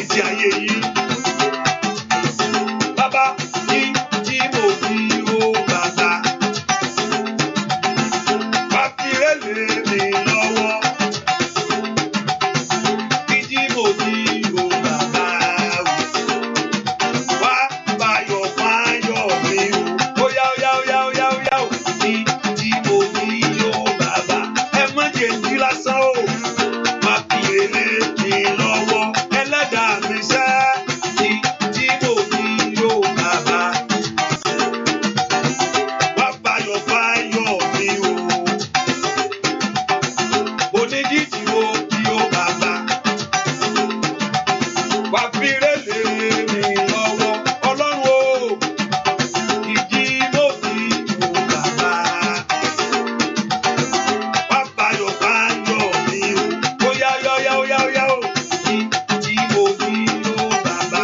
[SPEAKER 2] títí ayé yìí. Bàbá tí mo fi ó bàbá. Wá fi rẹ́lẹ̀ mi lọ́wọ́. Tí mo fi ó bàbá. Wá báyọ̀ báyọ̀ mi o. Ó yá ó yá ó yá ó yá ó yá ó. Tí mo fi ó bàbá. Ẹ má jẹ́ ń jí lásán o. Wá fi rẹ́lẹ̀ mi lọ́wọ́. Ẹlẹ́dàá mi sẹ́. Tí mo fi ó bàbá. Wá báyọ̀ báyọ̀ mi o. Onídìí tí mo fi ó bàbá. Wá fi rẹ́lẹ̀ mi lọ́wọ́. Ọlọ́run o. Ìjì mo fi ó bàbá. Wá báyọ̀ báyọ̀ mi o. Ó yá yá yá ó yá ó yá ó. Ìjì mo fi ó bàbá.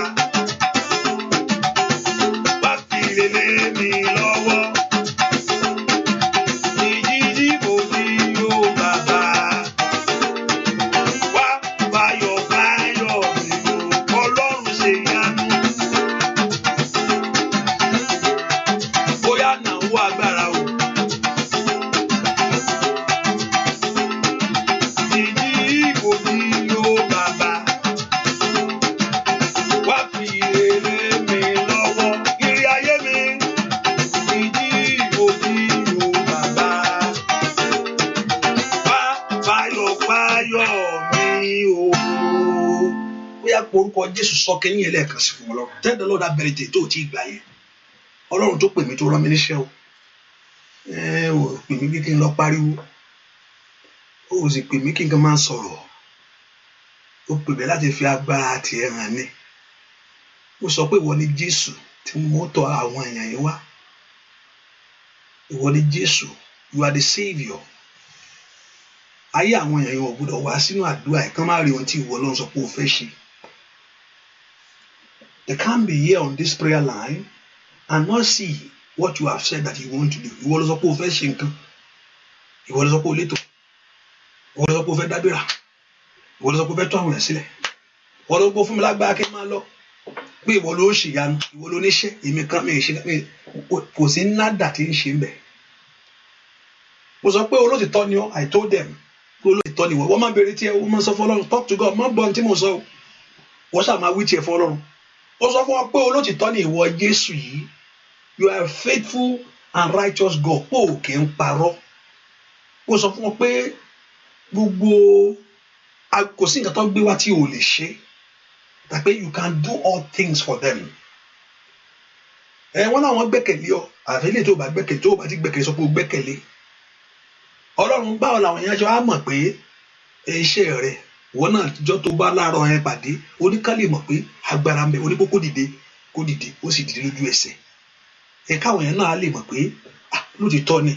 [SPEAKER 2] Wá fi rẹ́lẹ̀ mi lọ́wọ́. Ìjì mo fi ó bàbá. Wá báyọ̀ báyọ̀ mi o. Ọlọ́run ṣe ìyanu. Bóyá náwó agbára o. Ìjì mo fi ó bàbá. Wá fi rere mi lọ́wọ́. Ìrì ayé mi. Ìjì mo fi ó bàbá. Wá báyọ̀ báyọ̀ mi o. Bóyá pé orúkọ Jésù sọ kẹ́yìn ẹlẹ́ẹ̀kan sí fún Ọlọ́run. Tell the Lord that very day tó o ti gbà yẹn. Ọlọ́run tó pè mí tó rán mi níṣẹ́ o. Ò pè mí bí kí n lọ pariwo. Ó sì pè mí kí n kan máa sọ̀rọ̀. Ó pè mí láti fi agbára àti ẹ̀ràn ni. Ó sọ pé ìwọ ni Jésù tí mo tọ̀ àwọn èèyàn yìí wá. Ìwọ ni Jésù. You are the saviour. Ayé àwọn èèyàn yìí ò gbọdọ̀ wá sínú àdúrà ẹ̀ kán má rí ohun tí ìwọ Ọlọ́run sọ pé o fẹ́ ṣe. They can't be here on this prayer line and not see what you have said that you want to do. Ìwọ ló sọ pé o fẹ́ ṣe nǹkan. Ìwọ ló sọ pé o létò. Ìwọ ló sọ pé o fẹ́ dábìrà. Ìwọ ló sọ pé o fẹ́ tó àwọn èèyàn sílẹ̀. Ìwọ ló gbọ́ fún mi lágbára kí n máa lọ. Pé ìwọ ló ṣe ìyanu. Ìwọ ló níṣẹ́. Èmi kan mi ṣe kò sí nádà tí ń ṣe ń bẹ̀. Mo sọ pé olóòtítọ́ ni ọ́. I told them. Pé olóòtítọ́ ni wọ́n máa bèrè tiẹ̀ wọ́n máa sọ fún Ọlọ́run. Talk to God. Má gbọ́ ohun tí mo sọ o. Wọ́n ṣáà máa wí tiẹ̀ fún Ọlọ́run. Ó sọ fún wa pé olóòtítọ́ ni ìwọ Jésù yìí. You are a faithful and righteous God. Pé ò kì í parọ́. Ó sọ fún wọn pé gbogbo kò sí nǹkan tó gbé wá tí o lè ṣe. Tàbí you can do all things for them. Wọ́n náà wọ́n gbẹ́kẹ̀lé ọ. Àfẹ́lẹ́ tó bá gbẹ́kẹ̀lé tó bá ti gbẹ́kẹ̀lé sọ pé o gbẹ́kẹ̀lé. Ọlọ́run báwo làwọn èèyàn ṣe wá mọ̀ pé iṣẹ́ rẹ̀ wọ́n náà jọ tó bá láàárọ̀ ẹ pàdé oníkálẹ̀ mọ̀ pé agbára ń bẹ oníkó kó dìde ó sì dìde lójú ẹsẹ̀. Káwọn èèyàn náà lè mọ̀ pé lóòtítọ́ ni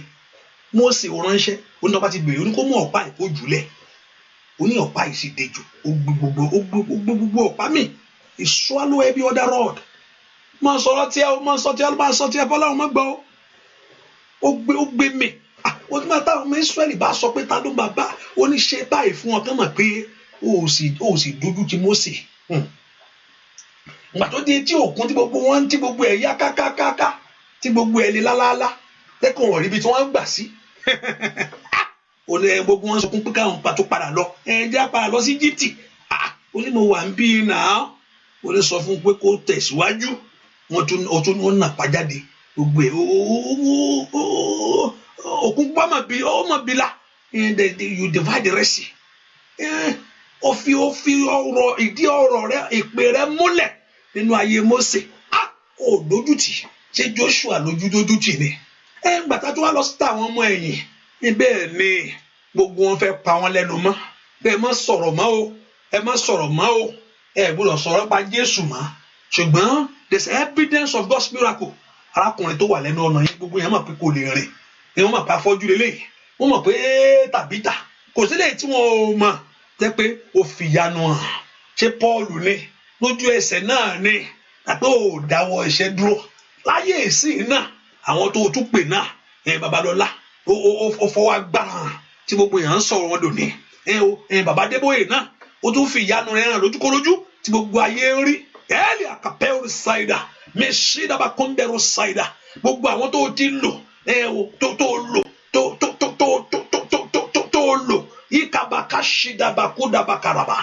[SPEAKER 2] Mósè ránṣẹ́ onínáà ti bèrè oníkó mú ọ̀pá ìkó jùlẹ̀ oní ọ̀pá yìí sì dejò ó gbogbo ọ̀pá mi he swallow every other rod. Máa sọ̀rọ̀ tí ẹ fọlọ́run mọ́ gbọ́ ó gbé mi. Ó ti máa táwọn ọmọ Ísírẹ́lì bá sọ pé ta ló máa bá oníṣẹ́ báyìí fún ọ kán mọ̀ pé ó sì dojú ti Mósè. Ìgbà tó di etí òkun tí gbogbo wọn tí gbogbo ẹ̀ yá kákákáká tí gbogbo ẹ̀ lè lálálá lẹ́kọ̀ọ́ wọ̀n ríbi tí wọ́n ń gbà sí. Ó ní gbogbo wọn sọkún pé káwọn pàtó padà lọ jẹ́ padà lọ sí Íjíbítì. Ó ní mo wà ń bí náà ó ní sọ fún pé kó tẹ̀síwájú wọ́n nà pàjáde gbogbo ẹ̀ òkun gbọ́ mọ̀ bí la you divide the Red Sea. Ó fi ọ̀rọ̀ ìdí ọ̀rọ̀ rẹ̀ ìpè rẹ̀ múlẹ̀ nínú ayé Mósè. Ó dójútì ṣé Joshua dójútì ni. Gbàtà tó wá lọ sí àwọn ọmọ ẹ̀yìn bẹ́ẹ̀ ni gbogbo wọn fẹ́ pa wọn lẹ́nu mọ́. Ẹ má sọ̀rọ̀ mọ́ o ẹ gbọ́dọ̀ sọ̀rọ̀ pa Jésù mọ́. Ṣùgbọ́n there's evidence of God's miracle. Arákùnrin tó wà lẹ́nu ọ̀nà yìí gbogbo yẹn mọ̀ pé kò lè rìn. Wọ́n mọ̀ pé afọ́jú lélẹ́yìí. Wọ́n mọ̀ pé Tàbítà kò sílẹ̀ tí wọ́n ò mọ̀ jẹ́ pé ó fi ìyanu hàn. Ṣé Pọ́ọ̀lù ni lójú ẹsẹ̀ náà ni àpé ò dáwọ́ iṣẹ́ dúró. Láyé ìsìn náà àwọn tó tún pè náà Babalọ́lá ó fọwọ́ agbára hàn tí gbogbo èèyàn ń sọ̀rọ̀ wọn dòní. Bàbá Adébóyè náà ó tún fi ìyanu rẹ̀ hàn lójúkorojú tí gbogbo ayé ń rí ẹ̀ẹ́lì àkàpẹ́rù ṣáìdà mẹ́ṣídà bá kọ́ńdẹ̀rù ṣáìdà gbogbo àwọn tó ti lò tó lò yíkàbàkà ṣídàbàkúdàbàkàràbà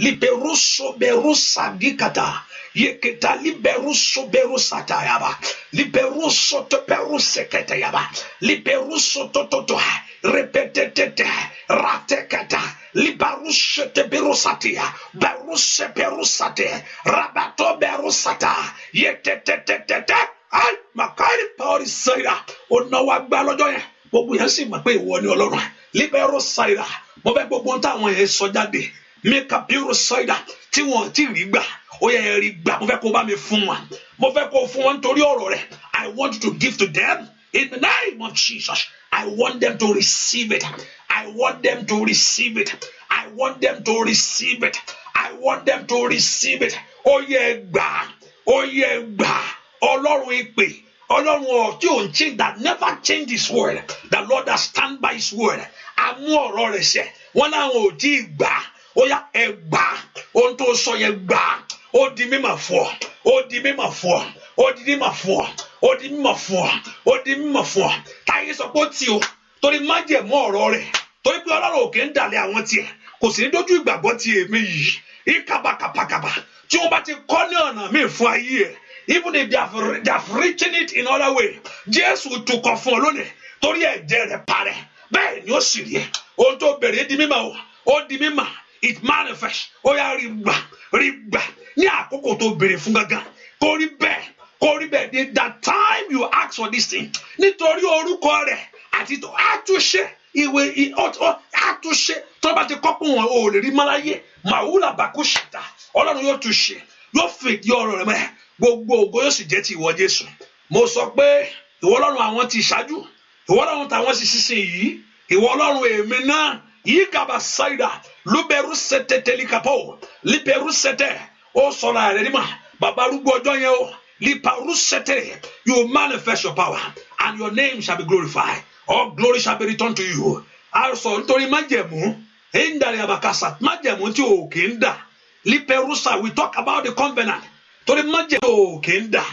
[SPEAKER 2] liberuso berusa dikata yeketa liberuso berusa tayaba liberuso to peruse ketayaba liberuso to repetete ratekata libarushe te berusatia barushe berusate rabato berusata yetetetetete ay makari pori saira ona wa gba lọ́jọ́ yẹn gbogbo yẹn sì mọ̀ pé ìwọ ni Ọlọ́run libero saira mo fẹ́ gbogbo nta àwọn yẹn sọ jáde make up your side tí wọ́n ti rí gbà ó yẹ rí gbà mo fẹ́ kó bá mi fún wọn mo fẹ́ kó fún wọn nítorí ọ̀rọ̀ rẹ̀ I want you to give to them in the name of Jesus. I want them to receive it. I want them to receive it. I want them to receive it. I want them to receive it. Ó yẹ gbà, ó yẹ gbà. Ọlọ́run ìpè, Ọlọ́run tí ò ń change, that never change his word. The Lord that stand by his word. Àmú ọ̀rọ̀ rẹ̀ ṣẹ. Wọ́n láwọn ò tí ì gbà. Ó yá ẹ gbà. Ohun tó sọ yẹn gbà. Ó di mímọ̀ fún ọ. Ó di mímọ̀ fún ọ. Ó di mímọ̀ fún ọ. Ó di mímọ̀ fún ọ. Ó di mímọ̀ fún ọ. Táyé sọ pé ó tì ó. Torí májẹ̀mú ọ̀rọ̀ rẹ̀. Torí pé Ọlọ́run ò kì í dàlẹ̀ àwọn tiẹ̀. Kò sì ní dójú ìgbàgbọ́ ti èmi yìí. Ìkàbàkàbàkàbà. Tí wọ́n bá ti kọ́ ní ọ̀nà míì fún ayé ẹ̀. Even if they have written it in other way, Jésù tukọ̀ fún ọ lónìí torí ẹ̀jẹ̀ rẹ̀ parẹ́ bẹ́ẹ̀ ni ó sì rí ẹ̀ ohun tó bẹ̀rẹ̀ di mímọ̀ o ó di mímọ̀ it manifest ó yá rí gbà ní àkókò tó bẹ̀rẹ̀ fún gangan kó rí bẹ́ẹ̀ that time you ask for this thing nítorí orúkọ rẹ̀ àti tó àtúnṣe ìwé àtúnṣe tó bá ti kọ́ pé wọn ò lè rí máláyé màwúlà bàkú ṣìta Ọlọ́run yóò túnṣe yóò fìdí ọ̀rọ̀ rẹ̀ mẹ́ gbogbo ògo yóò sì jẹ́ ti ìwọ Jésù mo sọ pé ìwọ Ọlọ́run àwọn ti ṣáájú ìwọ Ọlọ́run tàwọn sì sísìn yìí ìwọ Ọlọ́run èmi náà yìí kaba ṣáìdà lúbẹ̀rù sẹ̀tẹ̀ tẹ̀líkàpọ̀ líbẹ̀rù sẹ̀tẹ̀ ó sọ̀rọ̀ rẹ̀ nímọ̀ bàbá arúgbó ọjọ́ yẹn o líparú sẹ̀tẹ̀ you manifest your power and your name shall be glorified all glory shall be returned to you àròsọ nítorí májẹ̀mú ẹ̀ńdàrí àbàkàsà májẹ̀mú tí o kì í dà líbẹ̀rù sà we talk about the covenant torí májẹ̀mú o kì í dà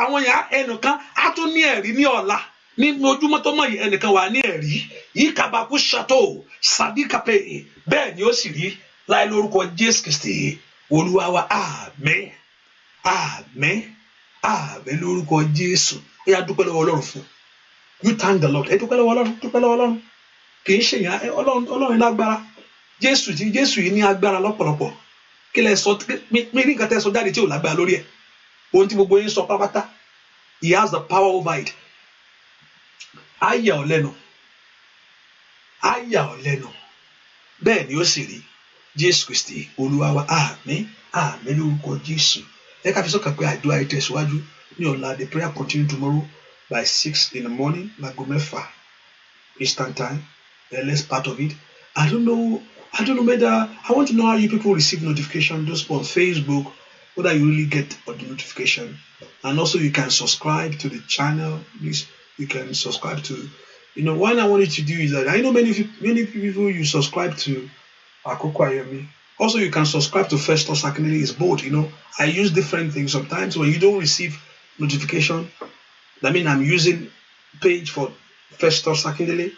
[SPEAKER 2] àwọn yà ẹnìkan á tún ní ẹ̀rí ní ọ̀la ní ojúmọ́ tó mọ̀ yìí ẹnìkan wà ní ẹ̀rí yìí kàbàkú ṣàtò sàdíkàpé bẹ́ẹ̀ ni ó sì rí láì lórúkọ Jésù Kristi Olúwa wa àmín àmín àmín lórúkọ Jésù ẹ yá dúpẹ́ lọ́wọ́ Ọlọ́run fún you thank the Lord ẹ dúpẹ́ lọ́wọ́ Ọlọ́run kì í ṣe yàn Ọlọ́run lágbára Jésù yìí ní agbára lọ́pọ̀lọpọ̀ kí lẹ sọ mi rí nǹkan tẹ́ sọ jáde tí ò lágbára lórí ẹ̀ ohun tí gbogbo yín sọ pátápátá he has the power over it. Àyà ọ́ lẹ́nu bẹ́ẹ̀ ni ó sì rí Jésù Kristi Olúwa wa àmín àmín lórúkọ Jésù ẹ ká fi sọ́kàn pé àdúrà ẹ tẹ̀síwájú ní ọ̀la the prayer continue tomorrow by 6 in the morning láago 6 Eastern time the last part of it I don't know whether I want to know how you people receive notification those on Facebook whether you really get the notification and also you can subscribe to the channel please. You can subscribe to, what I want you to do is that I know many people you subscribe to Akoko Ayomi. Also, you can subscribe to Festus Akinele. It's both, I use different things. Sometimes when you don't receive notification, that means I'm using page for Festus Akinele.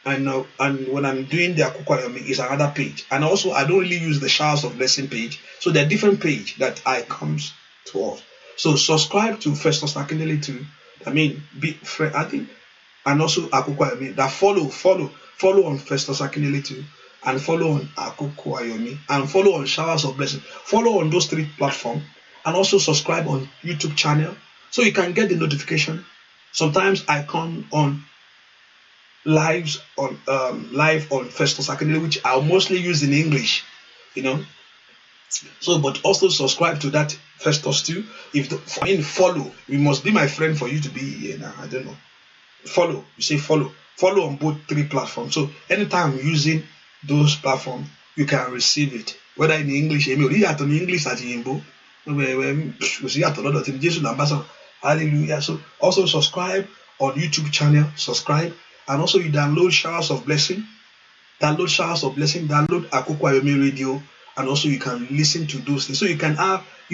[SPEAKER 2] And when I'm doing the Akoko Ayomi, it's another page. And also, I don't really use the Showers of Blessing page. So there are different page that I comes to us. So subscribe to Festus Akinele too. Be friend, I think, and also Akoko Ayomi. That follow on Festus Akinele too, and follow on Akoko Ayomi, and follow on Showers of Blessing. Follow on those 3 platforms, and also subscribe on YouTube channel so you can get the notification. Sometimes I come on live on Festus Akinele, which I'll mostly use in English, So, but also subscribe to that Festus too. Follow. You must be my friend for you to be here now. I don't know. Follow. You say follow. Follow on both 3 platforms. So anytime I'm using those platforms, you can receive it. Whether in English, hallelujah. So also subscribe on YouTube channel. Subscribe. And also you download Showers of Blessing. Download Showers of Blessing. Download Akoko Ayomi Radio.
[SPEAKER 1] and also you can listen to those things. So you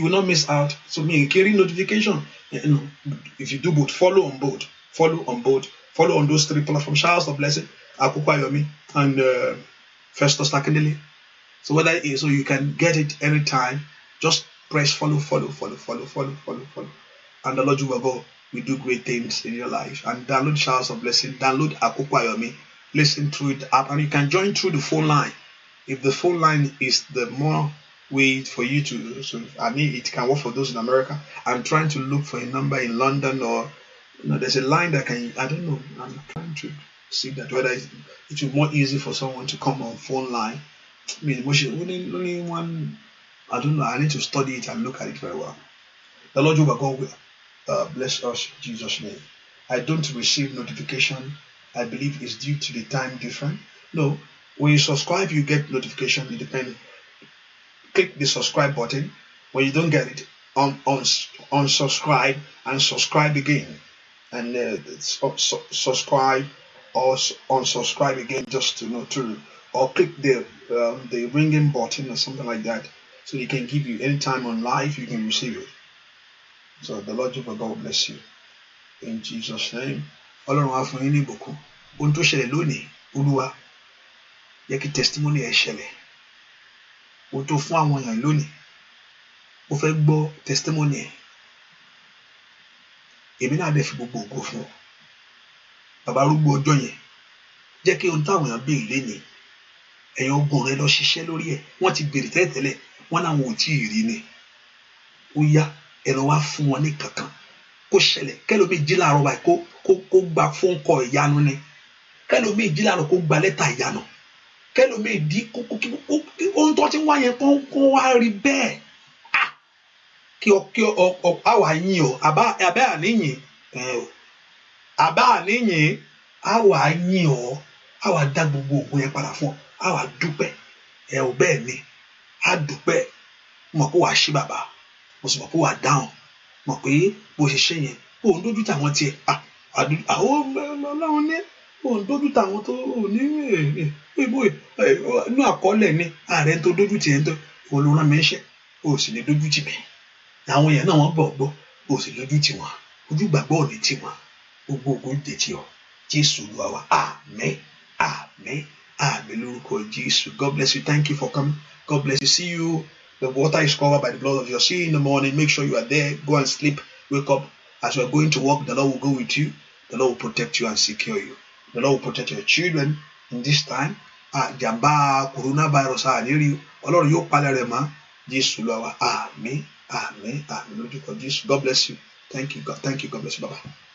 [SPEAKER 1] will not miss out. So me carry notification. If you do both, follow on those 3 platforms: Showers of Blessing, Akukwa Yomi, and Festus Akindele. So so you can get it anytime. Just press follow, and the Lord will do great things in your life. And download Showers of Blessing, download Akukwa Yomi, listen through it app, and you can join through the phone line. If the phone line is the more way for you to, so I mean, it can work for those in America. I'm trying to look for a number in London, or there's a line that can, I don't know. I'm trying to see that whether it will be more easy for someone to come on phone line. I mean, only one. I don't know. I need to study it and look at it very well. The Lord Jehovah God will bless us in Jesus' name. I don't receive notification. I believe it's due to the time difference. No, when you subscribe, you get notification. It depends. Click the subscribe button. When you don't get it, unsubscribe and subscribe again, and subscribe or unsubscribe again, just to or click the ringing button or something like that, so it can give you anytime on live you can receive it. So the Lord Jehovah God bless you in Jesus' name. Ọlọ́run á fún yín ní ìbùkún. Ohun tó ṣẹlẹ̀ lónìí, Olúwa jẹ́ kí testimony ẹ̀ ṣẹlẹ̀. Ohun tó fún àwọn èèyàn lónìí, mo fẹ́ gbọ́ testimony ẹ̀. Èmi náà dẹ̀ fi gbogbo ògo fún ọ. Bàbá arúgbó ọjọ́ yẹn, jẹ́ kí ohun táwọn èèyàn béèrè lénìí, ẹ̀yin ogun rẹ lọ ṣiṣẹ́ lórí ẹ̀. Wọ́n ti béèrè tẹ́lẹ̀tẹ́lẹ̀, wọ́n láwọn ò tí ì rí ni. Ó yá, ẹ̀rọ wá fún wọn ní kankan. Kó ṣẹlẹ̀, kẹ́lòmíì jí láàárọ̀ báyìí kó gba phone call ìyanu ni. Kẹ́lòmíì jí láàárọ̀ kó gba lẹ́tà ìyanu. Kẹ́lòmíì di ohun tó ti ń wá yẹn kó wá rí bẹ́ẹ̀. Kí àwa yìn ọ́, àbẹ́ àníyìn, àbá àníyìn, àwa yìn ọ́, àwa dá gbogbo ògùn yẹn padà fún ọ, àwa dúpẹ́. Ò bẹ́ẹ̀ ni, á dúpẹ́. Mo mọ̀ pé wàá ṣí bàbá, mo sì mọ̀ pé wàá dáhùn. Mọ̀ pé bó ṣe ṣe yẹn, òun dójú tàwọn tiẹ̀. Àwọn ọlọ́run ní òun dójú tàwọn tó ní inú àkọọ́lẹ̀ ní ààrẹ tó dójú tì ẹ́ tó òun ló rán mi iṣẹ́, ó sì lè dójú tì mí. Àwọn èèyàn náà wọ́n gbọ́, ó sì lójú tì wọ́n. Ojú gbàgbọ́ ò ní tì wọ́n. Gbogbo ògo ń tètè ọ. Jésù Olúwa wa. Àmín, àmín, àmín lórúkọ Jésù. God bless you. Thank you for coming. God bless you. See you. The water is covered by the blood of Jesus. See you in the morning. Make sure you are there. Go and sleep. Wake up. As you are going to work, the Lord will go with you. The Lord will protect you and secure you. The Lord will protect your children in this time. Jàmbá coronavirus àníri. Ọlọ́run yóò palẹ̀ rẹ̀ mọ́. Jésù Olúwa wa. Àmín, àmín, àmín lórúkọ Jésù. God bless you. Thank you. God bless you. Bye-bye.